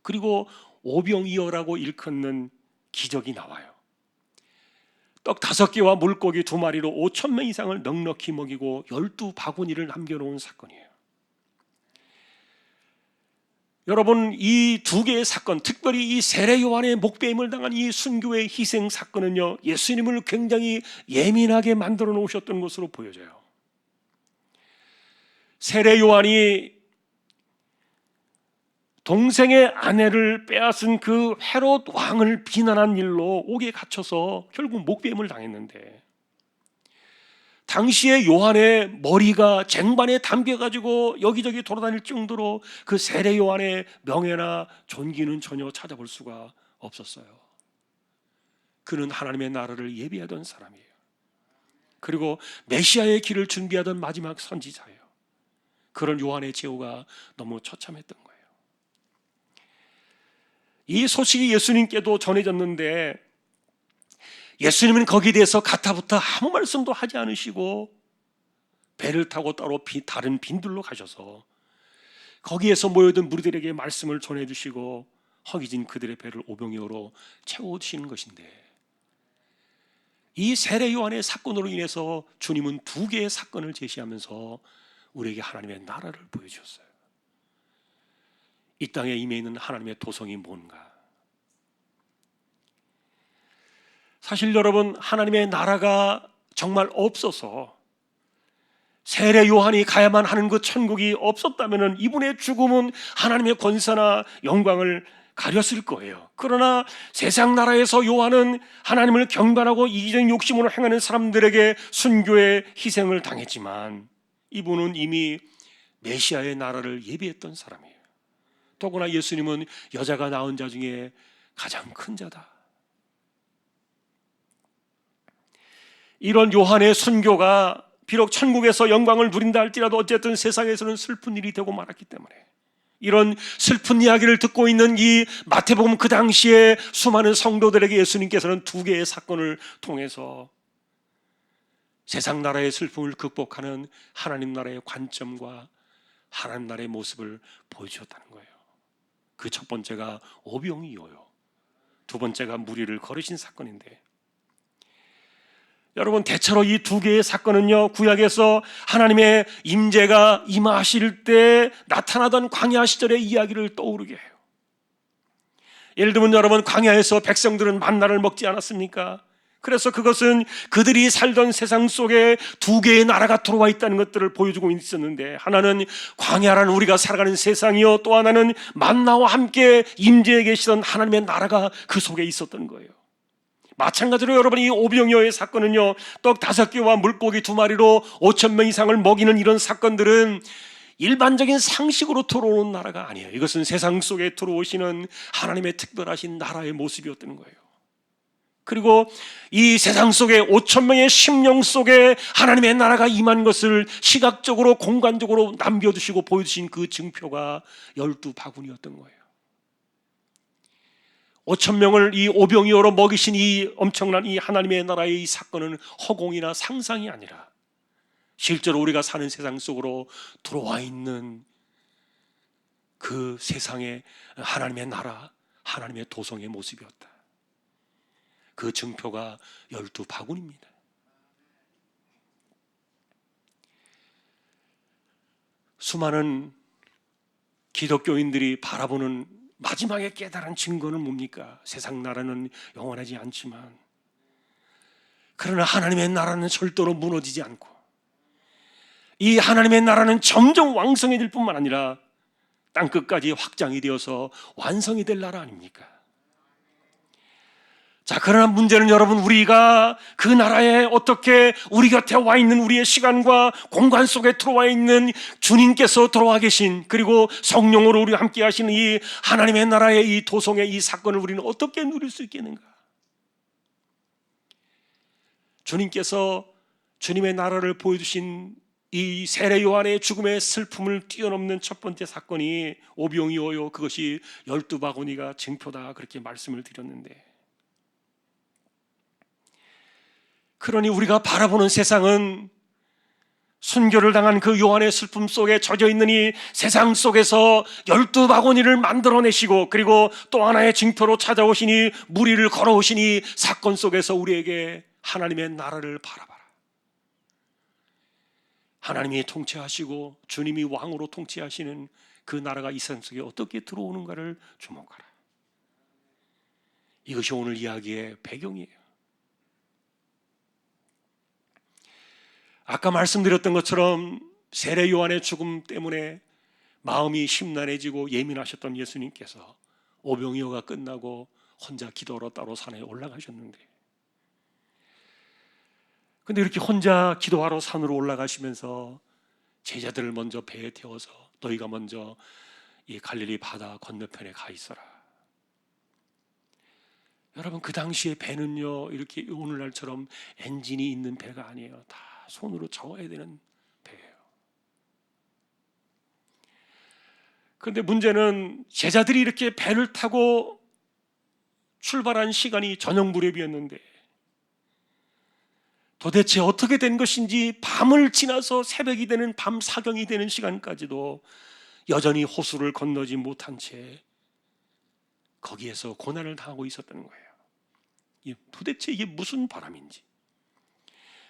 [SPEAKER 1] 그리고 오병이어라고 일컫는 기적이 나와요. 떡 5개와 물고기 2마리로 5,000명 이상을 넉넉히 먹이고 12바구니를 남겨놓은 사건이에요. 여러분, 이 두 개의 사건, 특별히 이 세례 요한의 목베임을 당한 이 순교의 희생 사건은요, 예수님을 굉장히 예민하게 만들어 놓으셨던 것으로 보여져요. 세례 요한이 동생의 아내를 빼앗은 그 헤롯 왕을 비난한 일로 옥에 갇혀서 결국 목베임을 당했는데, 당시에 요한의 머리가 쟁반에 담겨가지고 여기저기 돌아다닐 정도로 그 세례 요한의 명예나 존귀는 전혀 찾아볼 수가 없었어요. 그는 하나님의 나라를 예비하던 사람이에요. 그리고 메시아의 길을 준비하던 마지막 선지자예요. 그런 요한의 제후가 너무 처참했던 거예요. 이 소식이 예수님께도 전해졌는데, 예수님은 거기에 대해서 가타부타 아무 말씀도 하지 않으시고 배를 타고 따로 다른 빈들로 가셔서 거기에서 모여든 무리들에게 말씀을 전해주시고 허기진 그들의 배를 오병이어로 채워주시는 것인데, 이 세례 요한의 사건으로 인해서 주님은 두 개의 사건을 제시하면서 우리에게 하나님의 나라를 보여주셨어요. 이 땅에 임해 있는 하나님의 도성이 뭔가? 사실 여러분, 하나님의 나라가 정말 없어서 세례 요한이 가야만 하는 그 천국이 없었다면 이분의 죽음은 하나님의 권세나 영광을 가렸을 거예요. 그러나 세상 나라에서 요한은 하나님을 경배하고 이기적인 욕심으로 행하는 사람들에게 순교의 희생을 당했지만 이분은 이미 메시아의 나라를 예비했던 사람이에요. 더구나 예수님은 여자가 낳은 자 중에 가장 큰 자다. 이런 요한의 순교가 비록 천국에서 영광을 누린다 할지라도 어쨌든 세상에서는 슬픈 일이 되고 말았기 때문에 이런 슬픈 이야기를 듣고 있는 이 마태복음 그 당시에 수많은 성도들에게 예수님께서는 두 개의 사건을 통해서 세상 나라의 슬픔을 극복하는 하나님 나라의 관점과 하나님 나라의 모습을 보여주셨다는 거예요. 그 첫 번째가 오병이어요. 두 번째가 무리를 거르신 사건인데, 여러분 대체로 이 두 개의 사건은요 구약에서 하나님의 임재가 임하실 때 나타나던 광야 시절의 이야기를 떠오르게 해요. 예를 들면 여러분 광야에서 백성들은 만나를 먹지 않았습니까? 그래서 그것은 그들이 살던 세상 속에 두 개의 나라가 들어와 있다는 것들을 보여주고 있었는데, 하나는 광야라는 우리가 살아가는 세상이요, 또 하나는 만나와 함께 임재해 계시던 하나님의 나라가 그 속에 있었던 거예요. 마찬가지로 여러분 이 오병이어의 사건은요, 떡 5개와 물고기 2마리로 5,000명 이상을 먹이는 이런 사건들은 일반적인 상식으로 들어오는 나라가 아니에요. 이것은 세상 속에 들어오시는 하나님의 특별하신 나라의 모습이었던 거예요. 그리고 이 세상 속에 5,000명의 심령 속에 하나님의 나라가 임한 것을 시각적으로 공간적으로 남겨두시고 보여주신 그 증표가 12바구니였던 거예요. 5,000명을 이 오병이어로 먹이신 이 엄청난 이 하나님의 나라의 이 사건은 허공이나 상상이 아니라 실제로 우리가 사는 세상 속으로 들어와 있는 그 세상의 하나님의 나라, 하나님의 도성의 모습이었다. 그 증표가 12바구니입니다. 수많은 기독교인들이 바라보는 마지막에 깨달은 증거는 뭡니까? 세상 나라는 영원하지 않지만, 그러나 하나님의 나라는 절대로 무너지지 않고 이 하나님의 나라는 점점 왕성해질 뿐만 아니라 땅끝까지 확장이 되어서 완성이 될 나라 아닙니까? 자, 그러나 문제는 여러분, 우리가 그 나라에 어떻게 우리 곁에 와 있는 우리의 시간과 공간 속에 들어와 있는 주님께서 들어와 계신, 그리고 성령으로 우리와 함께 하시는 이 하나님의 나라의 이 도성의 이 사건을 우리는 어떻게 누릴 수 있겠는가? 주님께서 주님의 나라를 보여주신 이 세례 요한의 죽음의 슬픔을 뛰어넘는 첫 번째 사건이 오병이어요. 그것이 12바구니가 증표다, 그렇게 말씀을 드렸는데, 그러니 우리가 바라보는 세상은 순교를 당한 그 요한의 슬픔 속에 젖어 있는 이 세상 속에서 12바구니를 만들어내시고, 그리고 또 하나의 징표로 찾아오시니 무리를 걸어오시니 사건 속에서 우리에게 하나님의 나라를 바라봐라. 하나님이 통치하시고 주님이 왕으로 통치하시는 그 나라가 이 세상 속에 어떻게 들어오는가를 주목하라. 이것이 오늘 이야기의 배경이에요. 아까 말씀드렸던 것처럼 세례 요한의 죽음 때문에 마음이 심란해지고 예민하셨던 예수님께서 오병이어가 끝나고 혼자 기도하러 따로 산에 올라가셨는데, 근데 이렇게 혼자 기도하러 산으로 올라가시면서 제자들을 먼저 배에 태워서 너희가 먼저 이 갈릴리 바다 건너편에 가 있어라. 여러분, 그 당시에 배는요 이렇게 오늘날처럼 엔진이 있는 배가 아니에요. 다 손으로 저어야 되는 배예요. 그런데 문제는 제자들이 이렇게 배를 타고 출발한 시간이 저녁 무렵이었는데 도대체 어떻게 된 것인지 밤을 지나서 새벽이 되는 밤 사경이 되는 시간까지도 여전히 호수를 건너지 못한 채 거기에서 고난을 당하고 있었다는 거예요. 도대체 이게 무슨 바람인지,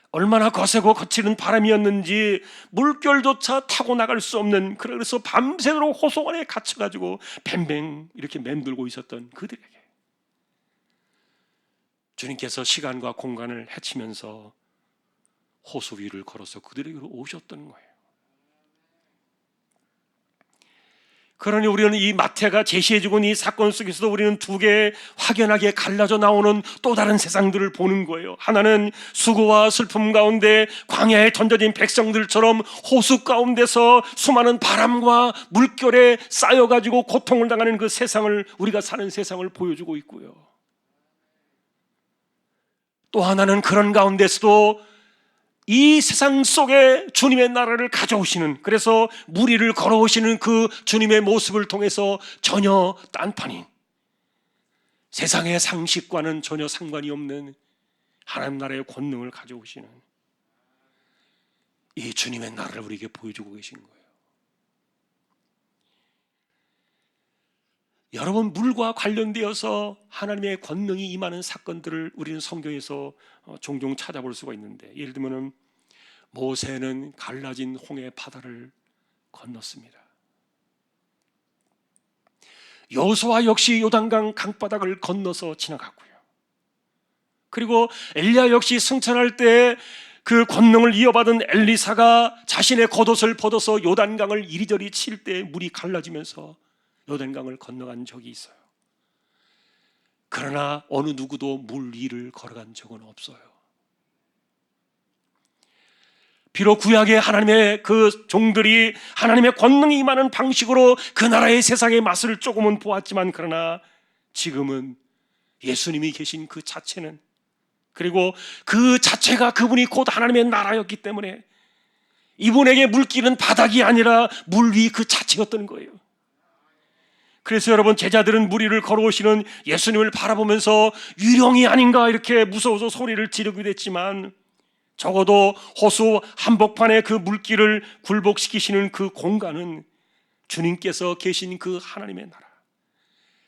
[SPEAKER 1] 얼마나 거세고 거칠은 바람이었는지 물결조차 타고 나갈 수 없는, 그래서 밤새도록 호수 안에 갇혀가지고 뱅뱅 이렇게 맴돌고 있었던 그들에게 주님께서 시간과 공간을 헤치면서 호수 위를 걸어서 그들에게로 오셨던 거예요. 그러니 우리는 이 마태가 제시해주고 있는 이 사건 속에서도 우리는 두 개의 확연하게 갈라져 나오는 또 다른 세상들을 보는 거예요. 하나는 수고와 슬픔 가운데 광야에 던져진 백성들처럼 호수 가운데서 수많은 바람과 물결에 쌓여가지고 고통을 당하는 그 세상을, 우리가 사는 세상을 보여주고 있고요. 또 하나는 그런 가운데서도 이 세상 속에 주님의 나라를 가져오시는, 그래서 물 위를 걸어오시는 그 주님의 모습을 통해서 전혀 딴판인, 세상의 상식과는 전혀 상관이 없는 하나님 나라의 권능을 가져오시는 이 주님의 나라를 우리에게 보여주고 계신 거예요. 여러분, 물과 관련되어서 하나님의 권능이 임하는 사건들을 우리는 성경에서 종종 찾아볼 수가 있는데, 예를 들면 모세는 갈라진 홍해 바다를 건넜습니다. 여호수아 역시 요단강 강바닥을 건너서 지나갔고요. 그리고 엘리야 역시 승천할 때 그 권능을 이어받은 엘리사가 자신의 겉옷을 벗어서 요단강을 이리저리 칠 때 물이 갈라지면서 요단강을 건너간 적이 있어요. 그러나 어느 누구도 물 위를 걸어간 적은 없어요. 비록 구약의 하나님의 그 종들이 하나님의 권능이 임하는 방식으로 그 나라의 세상의 맛을 조금은 보았지만, 그러나 지금은 예수님이 계신 그 자체는, 그리고 그 자체가 그분이 곧 하나님의 나라였기 때문에 이분에게 물길은 바닥이 아니라 물 위 그 자체였던 거예요. 그래서 여러분, 제자들은 물 위를 걸어오시는 예수님을 바라보면서 유령이 아닌가 이렇게 무서워서 소리를 지르기도 했지만, 적어도 호수 한복판의 그 물길을 굴복시키시는 그 공간은 주님께서 계신 그 하나님의 나라,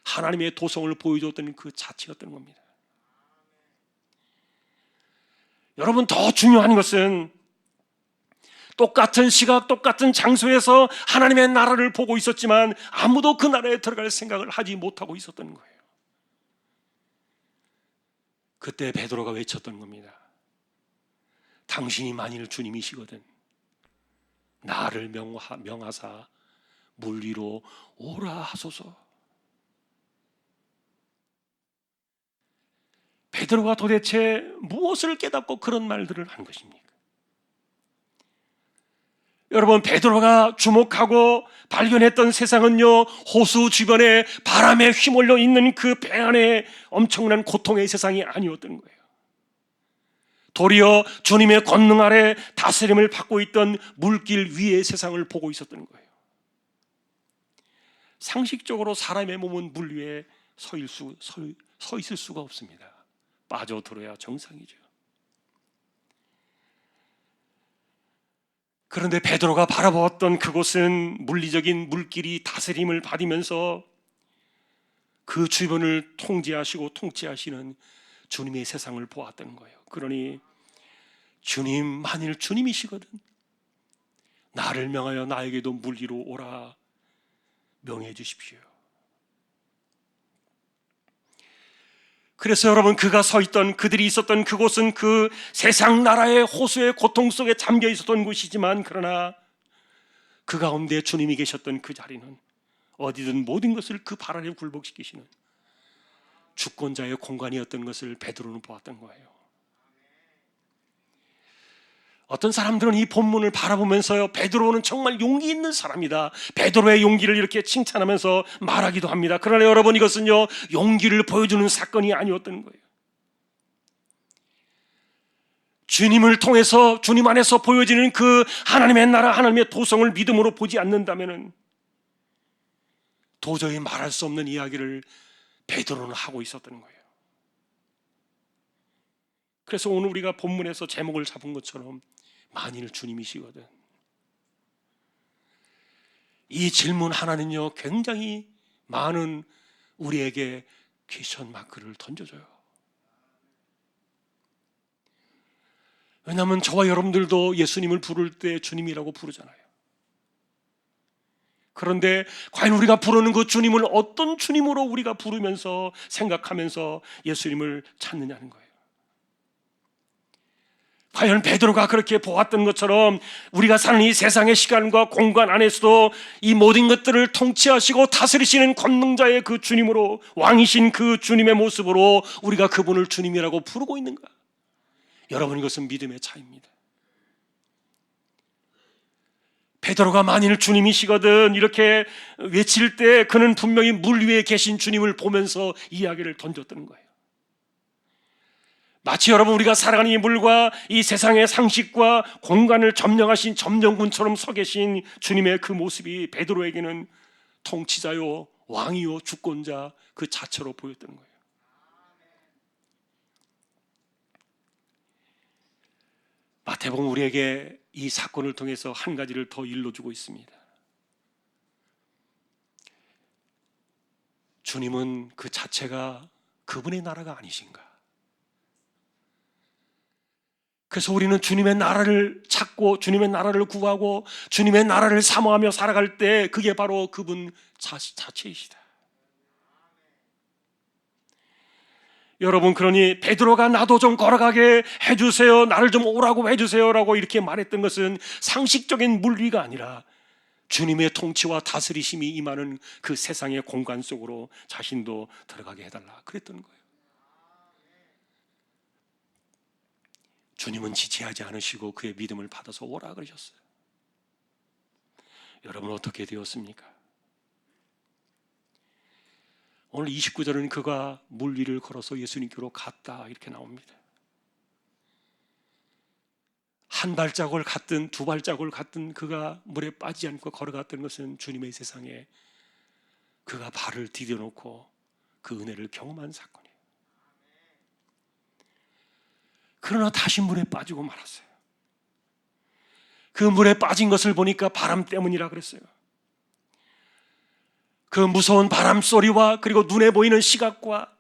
[SPEAKER 1] 하나님의 도성을 보여줬던 그 자체였던 겁니다. 여러분, 더 중요한 것은 똑같은 시각, 똑같은 장소에서 하나님의 나라를 보고 있었지만 아무도 그 나라에 들어갈 생각을 하지 못하고 있었던 거예요. 그때 베드로가 외쳤던 겁니다. 당신이 만일 주님이시거든 나를 명하사 물 위로 오라 하소서. 베드로가 도대체 무엇을 깨닫고 그런 말들을 한 것입니까? 여러분, 베드로가 주목하고 발견했던 세상은요, 호수 주변에 바람에 휘몰려 있는 그 배 안에 엄청난 고통의 세상이 아니었던 거예요. 도리어 주님의 권능 아래 다스림을 받고 있던 물길 위의 세상을 보고 있었던 거예요. 상식적으로 사람의 몸은 물 위에 서 있을 수가 없습니다. 빠져들어야 정상이죠. 그런데 베드로가 바라보았던 그곳은 물리적인 물길이 다스림을 받으면서 그 주변을 통제하시고 통치하시는 주님의 세상을 보았던 거예요. 그러니 주님, 만일 주님이시거든 나를 명하여 나에게도 물 위로 오라 명해 주십시오. 그래서 여러분, 그가 서 있던, 그들이 있었던 그곳은 그 세상 나라의 호수의 고통 속에 잠겨 있었던 곳이지만, 그러나 그 가운데 주님이 계셨던 그 자리는 어디든 모든 것을 그 발 아래 굴복시키시는 주권자의 공간이었던 것을 베드로는 보았던 거예요. 어떤 사람들은 이 본문을 바라보면서요, 베드로는 정말 용기 있는 사람이다, 베드로의 용기를 이렇게 칭찬하면서 말하기도 합니다. 그러나 여러분, 이것은요, 용기를 보여주는 사건이 아니었던 거예요. 주님을 통해서, 주님 안에서 보여지는 그 하나님의 나라, 하나님의 도성을 믿음으로 보지 않는다면 도저히 말할 수 없는 이야기를 베드로는 하고 있었던 거예요. 그래서 오늘 우리가 본문에서 제목을 잡은 것처럼 만일 주님이시거든, 이 질문 하나는요, 굉장히 많은 우리에게 퀘스천 마크를 던져줘요. 왜냐하면 저와 여러분들도 예수님을 부를 때 주님이라고 부르잖아요. 그런데 과연 우리가 부르는 그 주님을 어떤 주님으로 우리가 부르면서 생각하면서 예수님을 찾느냐는 거예요. 과연 베드로가 그렇게 보았던 것처럼 우리가 사는 이 세상의 시간과 공간 안에서도 이 모든 것들을 통치하시고 다스리시는 권능자의 그 주님으로, 왕이신 그 주님의 모습으로 우리가 그분을 주님이라고 부르고 있는가? 여러분, 이것은 믿음의 차이입니다. 베드로가 만일 주님이시거든 이렇게 외칠 때 그는 분명히 물 위에 계신 주님을 보면서 이야기를 던졌던 거예요. 마치 여러분, 우리가 살아가는 이 물과 이 세상의 상식과 공간을 점령하신 점령군처럼 서 계신 주님의 그 모습이 베드로에게는 통치자요, 왕이요, 주권자 그 자체로 보였던 거예요. 마태복음 우리에게 이 사건을 통해서 한 가지를 더 일러주고 있습니다. 주님은 그 자체가 그분의 나라가 아니신가? 그래서 우리는 주님의 나라를 찾고 주님의 나라를 구하고 주님의 나라를 사모하며 살아갈 때 그게 바로 그분 자체이시다. 여러분, 그러니 베드로가 나도 좀 걸어가게 해주세요, 나를 좀 오라고 해주세요 라고 이렇게 말했던 것은 상식적인 물리가 아니라 주님의 통치와 다스리심이 임하는 그 세상의 공간 속으로 자신도 들어가게 해달라 그랬던 거예요. 주님은 지체하지 않으시고 그의 믿음을 받아서 오라 그러셨어요. 여러분, 어떻게 되었습니까? 오늘 29절은 그가 물 위를 걸어서 예수님께로 갔다 이렇게 나옵니다. 한 발자국을 갔든 두 발자국을 갔든 그가 물에 빠지지 않고 걸어갔던 것은 주님의 세상에 그가 발을 디뎌놓고 그 은혜를 경험한 사건이에요. 그러나 다시 물에 빠지고 말았어요. 그 물에 빠진 것을 보니까 바람 때문이라 그랬어요. 그 무서운 바람 소리와 그리고 눈에 보이는 시각과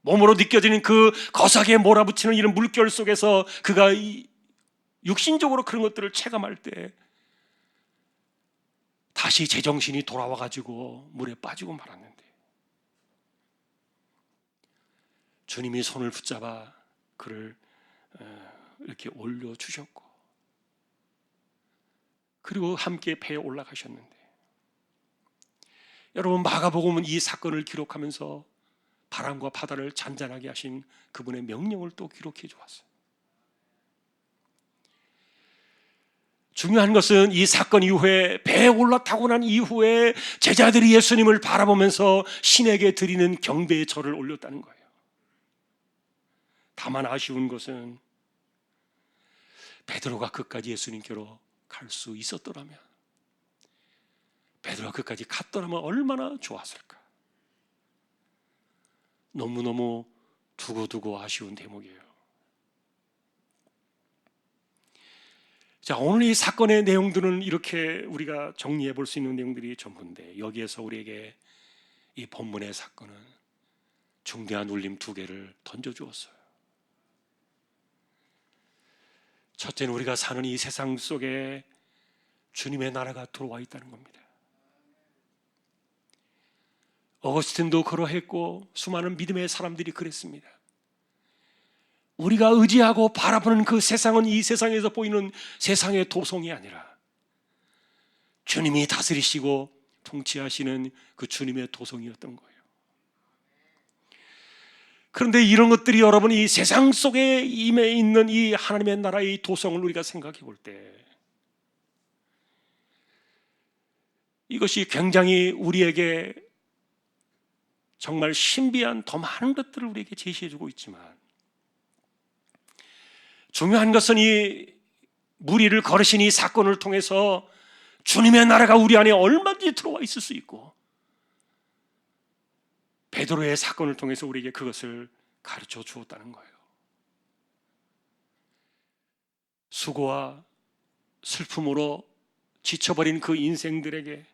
[SPEAKER 1] 몸으로 느껴지는 그 거사게 몰아붙이는 이런 물결 속에서 그가 육신적으로 그런 것들을 체감할 때 다시 제정신이 돌아와 가지고 물에 빠지고 말았는데 주님이 손을 붙잡아 그를 이렇게 올려주셨고 그리고 함께 배에 올라가셨는데, 여러분, 마가복음은 이 사건을 기록하면서 바람과 바다를 잔잔하게 하신 그분의 명령을 또 기록해 주었어요. 중요한 것은 이 사건 이후에 배에 올라타고 난 이후에 제자들이 예수님을 바라보면서 신에게 드리는 경배의 절을 올렸다는 거예요. 다만 아쉬운 것은 베드로가 끝까지 예수님께로 갈 수 있었더라면, 베드로가 끝까지 갔더라면 얼마나 좋았을까. 너무너무 두고두고 아쉬운 대목이에요. 자, 오늘 이 사건의 내용들은 이렇게 우리가 정리해 볼 수 있는 내용들이 전부인데, 여기에서 우리에게 이 본문의 사건은 중대한 울림 두 개를 던져주었어요. 첫째는 우리가 사는 이 세상 속에 주님의 나라가 들어와 있다는 겁니다. 어거스틴도 그러했고 수많은 믿음의 사람들이 그랬습니다. 우리가 의지하고 바라보는 그 세상은 이 세상에서 보이는 세상의 도성이 아니라 주님이 다스리시고 통치하시는 그 주님의 도성이었던 거예요. 그런데 이런 것들이 여러분, 이 세상 속에 임해 있는 이 하나님의 나라의 도성을 우리가 생각해 볼 때 이것이 굉장히 우리에게 정말 신비한 더 많은 것들을 우리에게 제시해 주고 있지만, 중요한 것은 이 물 위를 걸으신 이 사건을 통해서 주님의 나라가 우리 안에 얼마든지 들어와 있을 수 있고, 베드로의 사건을 통해서 우리에게 그것을 가르쳐 주었다는 거예요. 수고와 슬픔으로 지쳐버린 그 인생들에게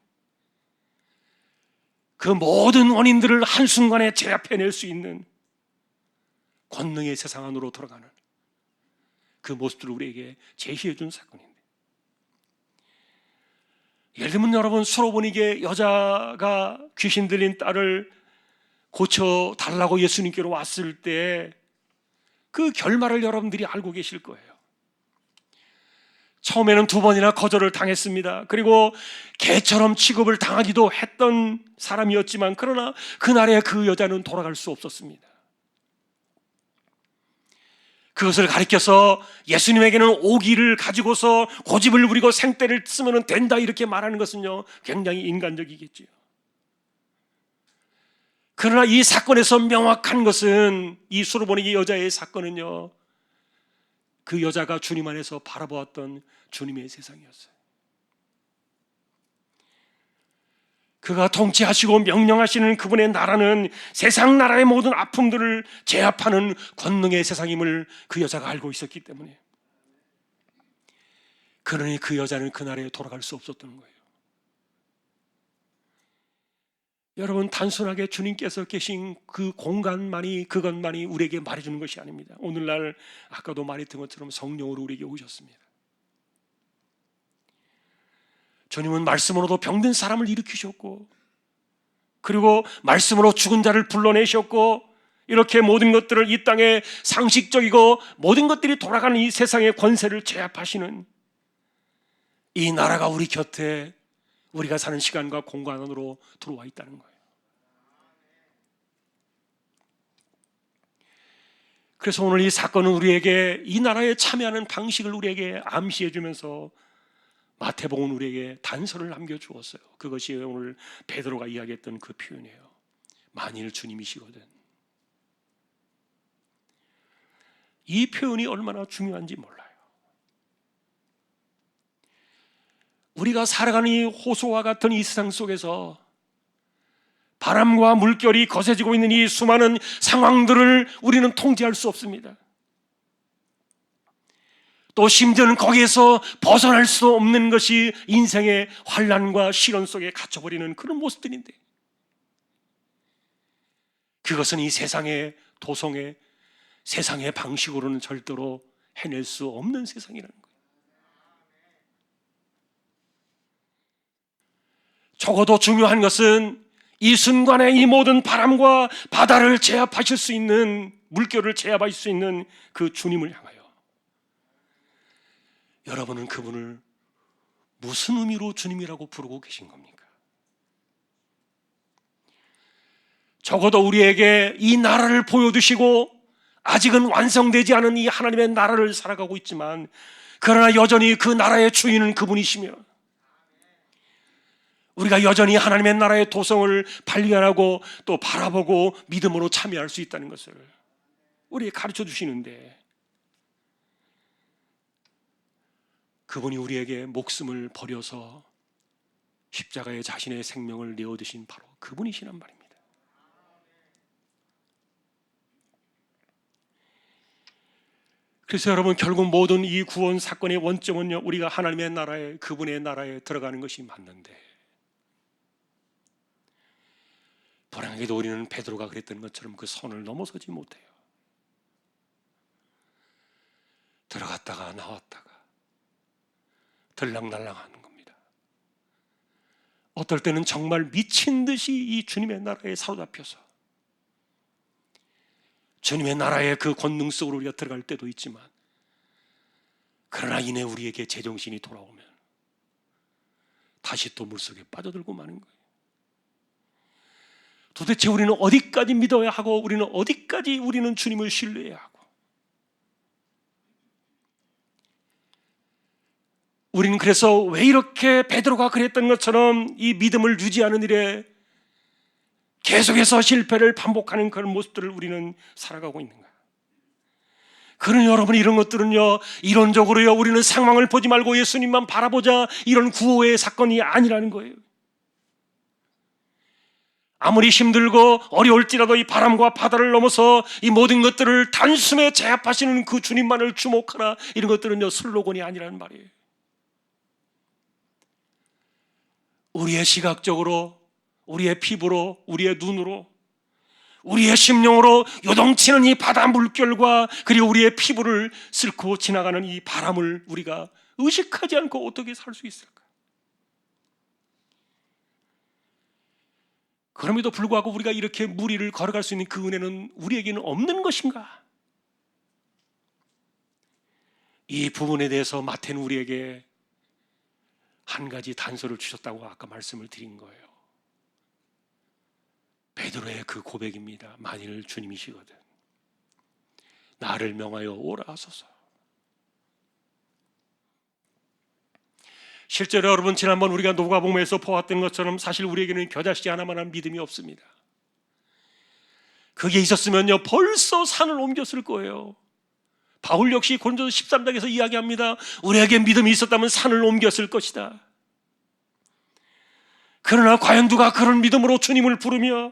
[SPEAKER 1] 그 모든 원인들을 한순간에 제압해낼 수 있는 권능의 세상 안으로 들어가는 그 모습들을 우리에게 제시해 준 사건인데, 예를 들면 여러분, 수로보니게 여자가 귀신 들린 딸을 고쳐달라고 예수님께로 왔을 때 그 결말을 여러분들이 알고 계실 거예요. 처음에는 2번이나 거절을 당했습니다. 그리고 개처럼 취급을 당하기도 했던 사람이었지만, 그러나 그날에 그 여자는 돌아갈 수 없었습니다. 그것을 가리켜서 예수님에게는 오기를 가지고서 고집을 부리고 생떼를 쓰면 된다 이렇게 말하는 것은요, 굉장히 인간적이겠지요. 그러나 이 사건에서 명확한 것은, 이 수르보니 여자의 사건은요, 그 여자가 주님 안에서 바라보았던 주님의 세상이었어요. 그가 통치하시고 명령하시는 그분의 나라는 세상 나라의 모든 아픔들을 제압하는 권능의 세상임을 그 여자가 알고 있었기 때문에, 그러니 그 여자는 그날에 돌아갈 수 없었던 거예요. 여러분, 단순하게 주님께서 계신 그 공간만이, 그것만이 우리에게 말해주는 것이 아닙니다. 오늘날 아까도 말했던 것처럼 성령으로 우리에게 오셨습니다. 주님은 말씀으로도 병든 사람을 일으키셨고, 그리고 말씀으로 죽은 자를 불러내셨고, 이렇게 모든 것들을 이 땅에 상식적이고 모든 것들이 돌아가는 이 세상의 권세를 제압하시는 이 나라가 우리 곁에, 우리가 사는 시간과 공간 안으로 들어와 있다는 거예요. 그래서 오늘 이 사건은 우리에게 이 나라에 참여하는 방식을 우리에게 암시해 주면서 마태복음은 우리에게 단서를 남겨주었어요. 그것이 오늘 베드로가 이야기했던 그 표현이에요. 만일 주님이시거든. 이 표현이 얼마나 중요한지 몰라요. 우리가 살아가는 이 호소와 같은 이 세상 속에서 바람과 물결이 거세지고 있는 이 수많은 상황들을 우리는 통제할 수 없습니다. 또 심지어는 거기에서 벗어날 수 없는 것이 인생의 환난과 시련 속에 갇혀버리는 그런 모습들인데, 그것은 이 세상의 도성의, 세상의 방식으로는 절대로 해낼 수 없는 세상이라는 거예요. 적어도 중요한 것은 이 순간에 이 모든 바람과 바다를 제압하실 수 있는, 물결을 제압하실 수 있는 그 주님을 향하여 여러분은 그분을 무슨 의미로 주님이라고 부르고 계신 겁니까? 적어도 우리에게 이 나라를 보여주시고 아직은 완성되지 않은 이 하나님의 나라를 살아가고 있지만, 그러나 여전히 그 나라의 주인은 그분이시며, 우리가 여전히 하나님의 나라의 도성을 발견하고 또 바라보고 믿음으로 참여할 수 있다는 것을 우리에게 가르쳐 주시는데, 그분이 우리에게 목숨을 버려서 십자가에 자신의 생명을 내어드신 바로 그분이시란 말입니다. 그래서 여러분, 결국 모든 이 구원 사건의 원점은요, 우리가 하나님의 나라에, 그분의 나라에 들어가는 것이 맞는데, 불행하게도 우리는 베드로가 그랬던 것처럼 그 선을 넘어서지 못해요. 들어갔다가 나왔다가 들락날락하는 겁니다. 어떨 때는 정말 미친 듯이 이 주님의 나라에 사로잡혀서 주님의 나라의 그 권능 속으로 우리가 들어갈 때도 있지만, 그러나 이내 우리에게 제정신이 돌아오면 다시 또 물속에 빠져들고 마는 거예요. 도대체 우리는 어디까지 믿어야 하고, 우리는 어디까지 우리는 주님을 신뢰해야 하고, 우리는 그래서 왜 이렇게 베드로가 그랬던 것처럼 이 믿음을 유지하는 일에 계속해서 실패를 반복하는 그런 모습들을 우리는 살아가고 있는가? 그러니 여러분, 이런 것들은요, 이론적으로요, 우리는 상황을 보지 말고 예수님만 바라보자, 이런 구호의 사건이 아니라는 거예요. 아무리 힘들고 어려울지라도 이 바람과 바다를 넘어서 이 모든 것들을 단숨에 제압하시는 그 주님만을 주목하라, 이런 것들은요, 슬로건이 아니라는 말이에요. 우리의 시각적으로, 우리의 피부로, 우리의 눈으로, 우리의 심령으로 요동치는 이 바다 물결과 그리고 우리의 피부를 싣고 지나가는 이 바람을 우리가 의식하지 않고 어떻게 살 수 있을까? 그럼에도 불구하고 우리가 이렇게 물 위를 걸어갈 수 있는 그 은혜는 우리에게는 없는 것인가? 이 부분에 대해서 마태는 우리에게 한 가지 단서를 주셨다고 아까 말씀을 드린 거예요. 베드로의 그 고백입니다. 만일 주님이시거든 나를 명하여 오라 하소서. 실제로 여러분, 지난번 우리가 누가복음에서 보았던 것처럼 사실 우리에게는 겨자씨 하나만한 믿음이 없습니다. 그게 있었으면요 벌써 산을 옮겼을 거예요. 바울 역시 고린도서 13장에서 이야기합니다. 우리에게 믿음이 있었다면 산을 옮겼을 것이다. 그러나 과연 누가 그런 믿음으로 주님을 부르며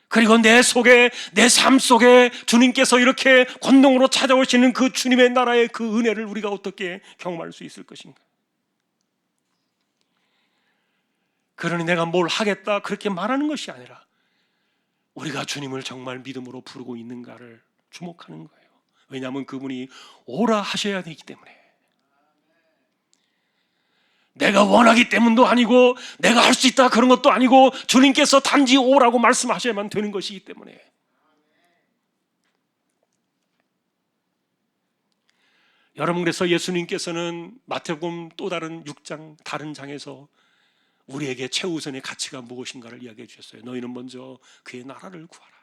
[SPEAKER 1] 그리고 내 속에, 내 삶 속에 주님께서 이렇게 권능으로 찾아오시는 그 주님의 나라의 그 은혜를 우리가 어떻게 경험할 수 있을 것인가? 그러니 내가 뭘 하겠다 그렇게 말하는 것이 아니라 우리가 주님을 정말 믿음으로 부르고 있는가를 주목하는 거예요. 왜냐하면 그분이 오라 하셔야 되기 때문에. 내가 원하기 때문도 아니고 내가 할 수 있다 그런 것도 아니고 주님께서 단지 오라고 말씀하셔야만 되는 것이기 때문에. 여러분, 그래서 예수님께서는 마태복음 또 다른 6장 다른 장에서 우리에게 최우선의 가치가 무엇인가를 이야기해 주셨어요. 너희는 먼저 그의 나라를 구하라.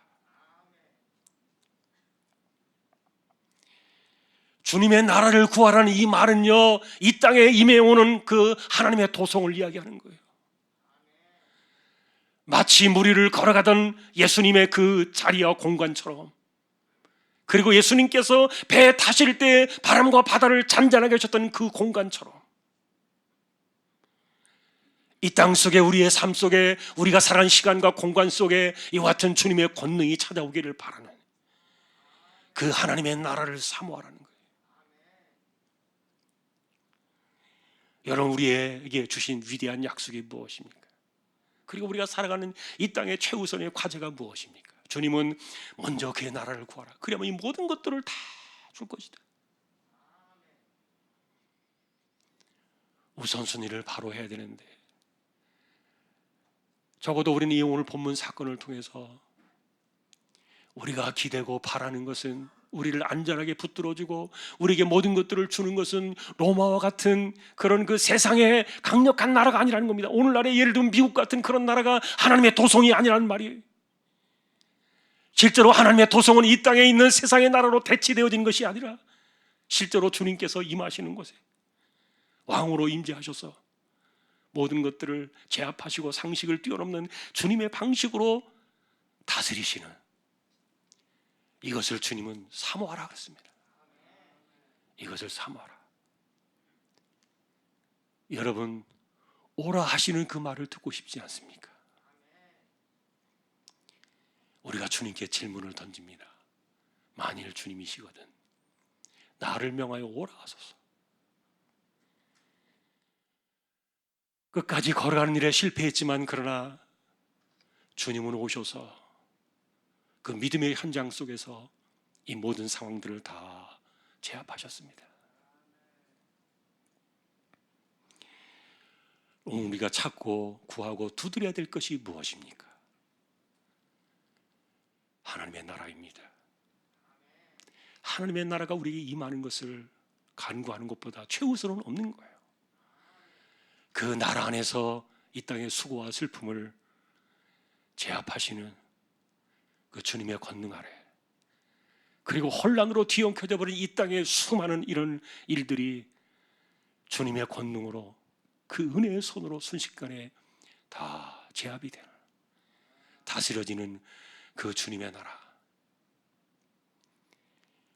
[SPEAKER 1] 주님의 나라를 구하라는 이 말은요 이 땅에 임해오는 그 하나님의 도성을 이야기하는 거예요. 마치 무리를 걸어가던 예수님의 그 자리와 공간처럼, 그리고 예수님께서 배에 타실 때 바람과 바다를 잔잔하게 하셨던 그 공간처럼 이 땅 속에 우리의 삶 속에 우리가 살아가는 시간과 공간 속에 이와 같은 주님의 권능이 찾아오기를 바라는 그 하나님의 나라를 사모하라는 거예요. 여러분, 우리에게 주신 위대한 약속이 무엇입니까? 그리고 우리가 살아가는 이 땅의 최우선의 과제가 무엇입니까? 주님은 먼저 그의 나라를 구하라. 그러면 이 모든 것들을 다 줄 것이다. 우선순위를 바로 해야 되는데 적어도 우리는 이 오늘 본문 사건을 통해서 우리가 기대고 바라는 것은 우리를 안전하게 붙들어주고 우리에게 모든 것들을 주는 것은 로마와 같은 그런 그 세상의 강력한 나라가 아니라는 겁니다. 오늘날의 예를 들면 미국 같은 그런 나라가 하나님의 도성이 아니라는 말이에요. 실제로 하나님의 도성은 이 땅에 있는 세상의 나라로 대치되어진 것이 아니라 실제로 주님께서 임하시는 곳에 왕으로 임재하셔서 모든 것들을 제압하시고 상식을 뛰어넘는 주님의 방식으로 다스리시는, 이것을 주님은 사모하라 그랬습니다. 이것을 사모하라. 여러분, 오라 하시는 그 말을 듣고 싶지 않습니까? 우리가 주님께 질문을 던집니다. 만일 주님이시거든 나를 명하여 오라 하소서. 끝까지 걸어가는 일에 실패했지만 그러나 주님은 오셔서 그 믿음의 현장 속에서 이 모든 상황들을 다 제압하셨습니다. 우리가 찾고 구하고 두드려야 될 것이 무엇입니까? 하나님의 나라입니다. 하나님의 나라가 우리에게 임하는 것을 간구하는 것보다 최우선은 없는 거예요. 그 나라 안에서 이 땅의 수고와 슬픔을 제압하시는 그 주님의 권능 아래, 그리고 혼란으로 뒤엉켜져 버린 이 땅의 수많은 이런 일들이 주님의 권능으로 그 은혜의 손으로 순식간에 다 제압이 되는, 다스려지는 그 주님의 나라.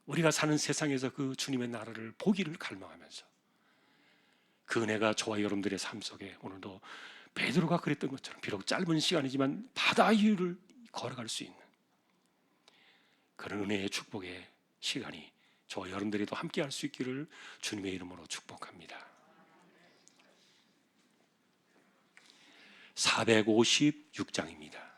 [SPEAKER 1] 우리가 사는 세상에서 그 주님의 나라를 보기를 갈망하면서 그 은혜가 저와 여러분들의 삶 속에 오늘도 베드로가 그랬던 것처럼 비록 짧은 시간이지만 바다 위를 걸어갈 수 있는 그런 은혜의 축복의 시간이 저와 여러분들에도 함께 할 수 있기를 주님의 이름으로 축복합니다. 456장입니다.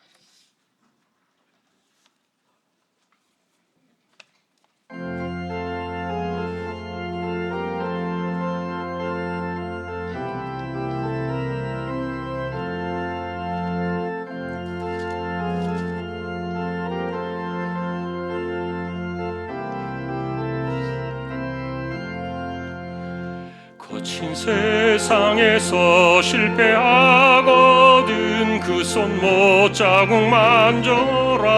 [SPEAKER 1] 거친 세상에서 실패하거든 그 손 못 자국 만져라.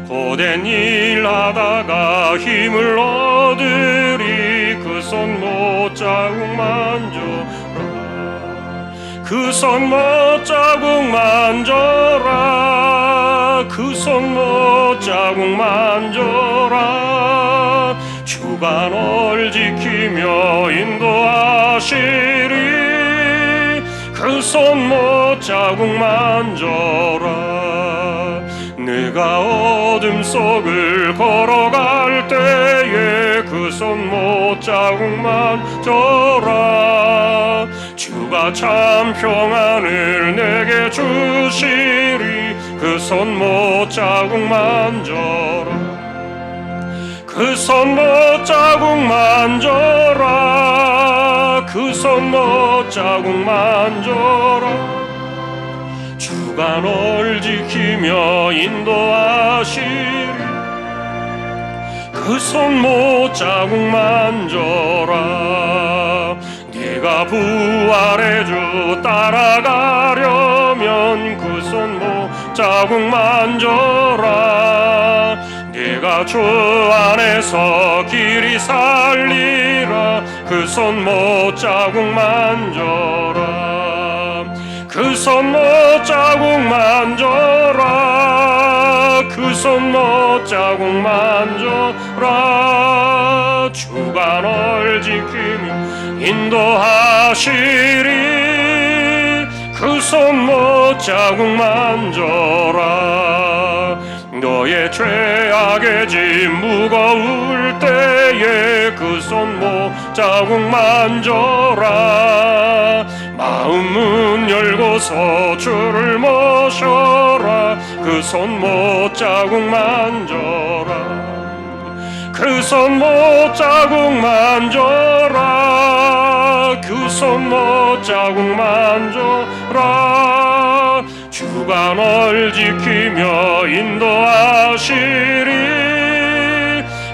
[SPEAKER 1] 고된 일 하다가 힘을 얻으리 그 손 못 자국 만져라. 그 손 못 자국 만져라. 그 손 못 자국 만져라. 주가 널 지키며 인도하시리 그 손 못 자국 만져라. 내가 어둠 속을 걸어갈 때에 그 손 못 자국 만져라. 주가 참 평안을 내게 주시리 그 손 못 자국 만져라. 그 손 못 자국 만져라. 그 손 못 자국 만져라. 주가 널 지키며 인도하시리 그 손 못 자국 만져라. 네가 부활의 주 따라가려면 그 손 못 자국 만져라. 내가 주 안에서 길이 살리라 그 손 못 자국 만져라. 그 손 못 자국 만져라. 그 손 못 자국 만져라. 주가 널 지키며 인도하시리 그 손 못 자국 만져라. 너의 죄악의 짐 무거울 때에 그 손 못 자국 만져라. 마음 문 열고서 주를 모셔라. 그 손 못 자국 만져라. 그 손 못 자국 만져라. 그 손 못 자국 만져라. 주가 널 지키며 인도하시리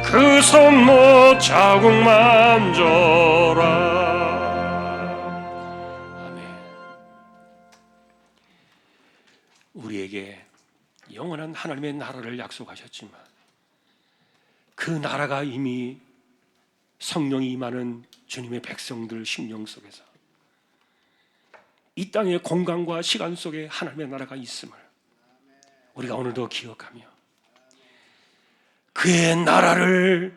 [SPEAKER 1] 그 손 못 자국 만져라. 우리에게 영원한 하나님의 나라를 약속하셨지만 그 나라가 이미 성령이 임하는 주님의 백성들 심령 속에서 이 땅의 공간과 시간 속에 하나님의 나라가 있음을 우리가 오늘도 기억하며 그의 나라를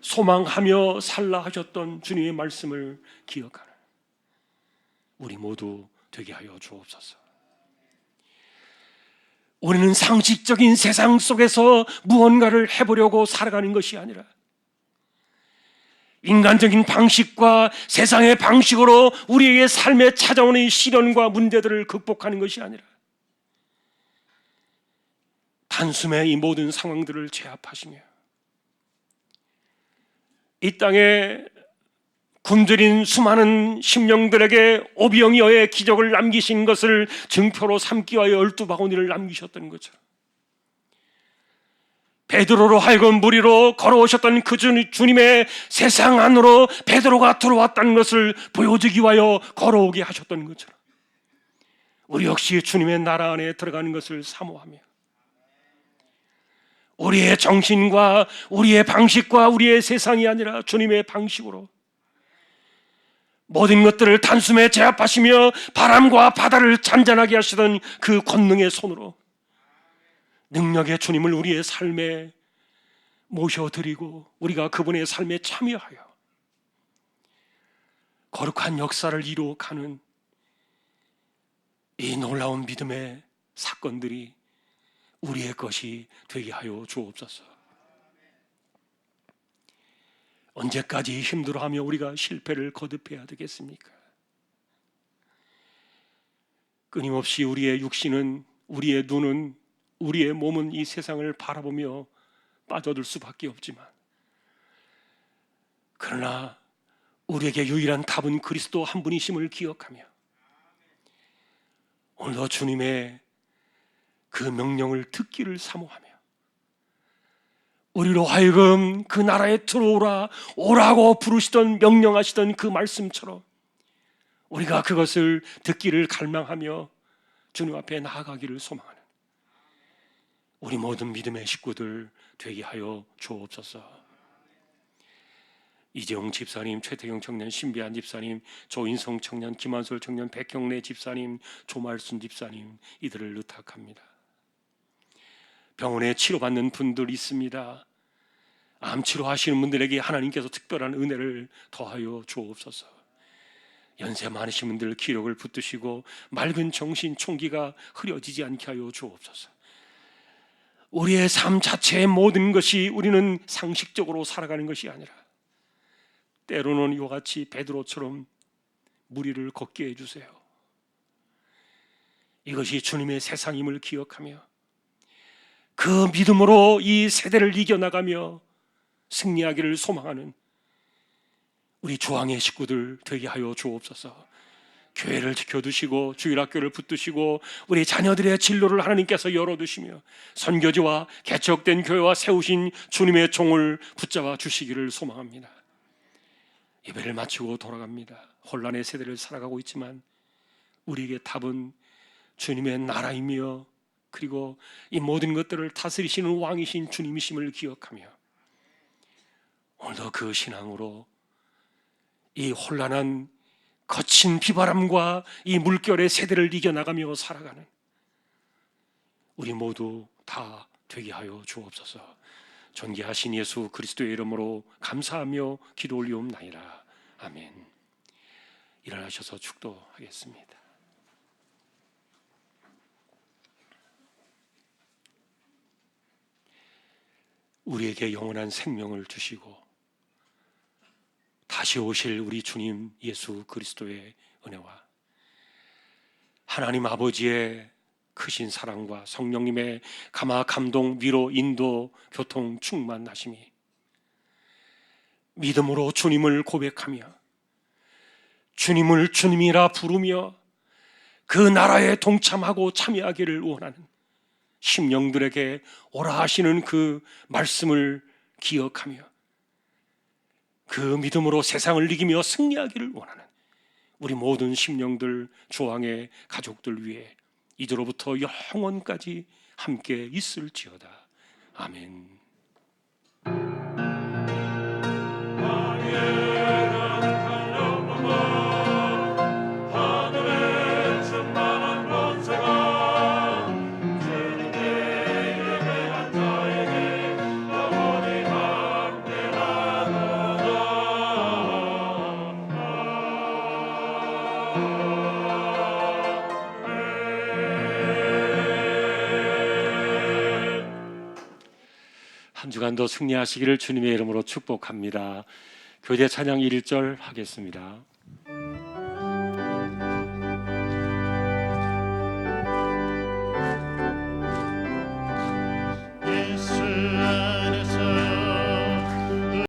[SPEAKER 1] 소망하며 살라 하셨던 주님의 말씀을 기억하는 우리 모두 되게 하여 주옵소서. 우리는 상식적인 세상 속에서 무언가를 해보려고 살아가는 것이 아니라 인간적인 방식과 세상의 방식으로 우리에게 삶에 찾아오는 시련과 문제들을 극복하는 것이 아니라 단숨에 이 모든 상황들을 제압하시며 이 땅에 굶주린 수많은 심령들에게 오병이어의 기적을 남기신 것을 증표로 삼기 위하여 12바구니를 남기셨던 것처럼 베드로로 하여금 물 위로 걸어오셨던 그 주님의 세상 안으로 베드로가 들어왔다는 것을 보여주기 위하여 걸어오게 하셨던 것처럼 우리 역시 주님의 나라 안에 들어가는 것을 사모하며 우리의 정신과 우리의 방식과 우리의 세상이 아니라 주님의 방식으로 모든 것들을 단숨에 제압하시며 바람과 바다를 잔잔하게 하시던 그 권능의 손으로 능력의 주님을 우리의 삶에 모셔드리고 우리가 그분의 삶에 참여하여 거룩한 역사를 이루어가는 이 놀라운 믿음의 사건들이 우리의 것이 되게 하여 주옵소서. 언제까지 힘들어하며 우리가 실패를 거듭해야 되겠습니까? 끊임없이 우리의 육신은, 우리의 눈은, 우리의 몸은 이 세상을 바라보며 빠져들 수밖에 없지만 그러나 우리에게 유일한 답은 그리스도 한 분이심을 기억하며 오늘도 주님의 그 명령을 듣기를 사모하며 우리로 하여금 그 나라에 들어오라 오라고 부르시던 명령하시던 그 말씀처럼 우리가 그것을 듣기를 갈망하며 주님 앞에 나아가기를 소망하는 우리 모든 믿음의 식구들 되게 하여 주옵소서. 이재용 집사님, 최태경 청년, 신비한 집사님, 조인성 청년, 김한솔 청년, 백경래 집사님, 조말순 집사님, 이들을 의탁합니다. 병원에 치료받는 분들 있습니다. 암 치료하시는 분들에게 하나님께서 특별한 은혜를 더하여 주옵소서. 연세 많으신 분들 기력을 붙드시고 맑은 정신 총기가 흐려지지 않게 하여 주옵소서. 우리의 삶 자체의 모든 것이 우리는 상식적으로 살아가는 것이 아니라 때로는 이와 같이 베드로처럼 무리를 걷게 해주세요. 이것이 주님의 세상임을 기억하며 그 믿음으로 이 세대를 이겨나가며 승리하기를 소망하는 우리 조항의 식구들 되게 하여 주옵소서. 교회를 지켜두시고 주일학교를 붙드시고 우리 자녀들의 진로를 하나님께서 열어두시며 선교지와 개척된 교회와 세우신 주님의 종을 붙잡아 주시기를 소망합니다. 예배를 마치고 돌아갑니다. 혼란의 세대를 살아가고 있지만 우리에게 답은 주님의 나라이며 그리고 이 모든 것들을 다스리시는 왕이신 주님이심을 기억하며 오늘도 그 신앙으로 이 혼란한 거친 비바람과 이 물결의 세대를 이겨나가며 살아가는 우리 모두 다 되게 하여 주옵소서. 존귀하신 예수 그리스도의 이름으로 감사하며 기도 올리옵나이다. 아멘. 일어나셔서 축도하겠습니다. 우리에게 영원한 생명을 주시고 다시 오실 우리 주님 예수 그리스도의 은혜와 하나님 아버지의 크신 사랑과 성령님의 감화, 감동, 위로, 인도, 교통, 충만하심이 믿음으로 주님을 고백하며 주님을 주님이라 부르며 그 나라에 동참하고 참여하기를 원하는 심령들에게 오라 하시는 그 말씀을 기억하며 그 믿음으로 세상을 이기며 승리하기를 원하는 우리 모든 심령들 조항의 가족들 위해 이제로부터 영원까지 함께 있을지어다. 아멘.
[SPEAKER 2] 하늘에 충만한 권세가 주님께 예배한 자에게 영원히
[SPEAKER 1] 한 주간도 승리하시기를 주님의 이름으로 축복합니다. 교제 찬양 1절 하겠습니다.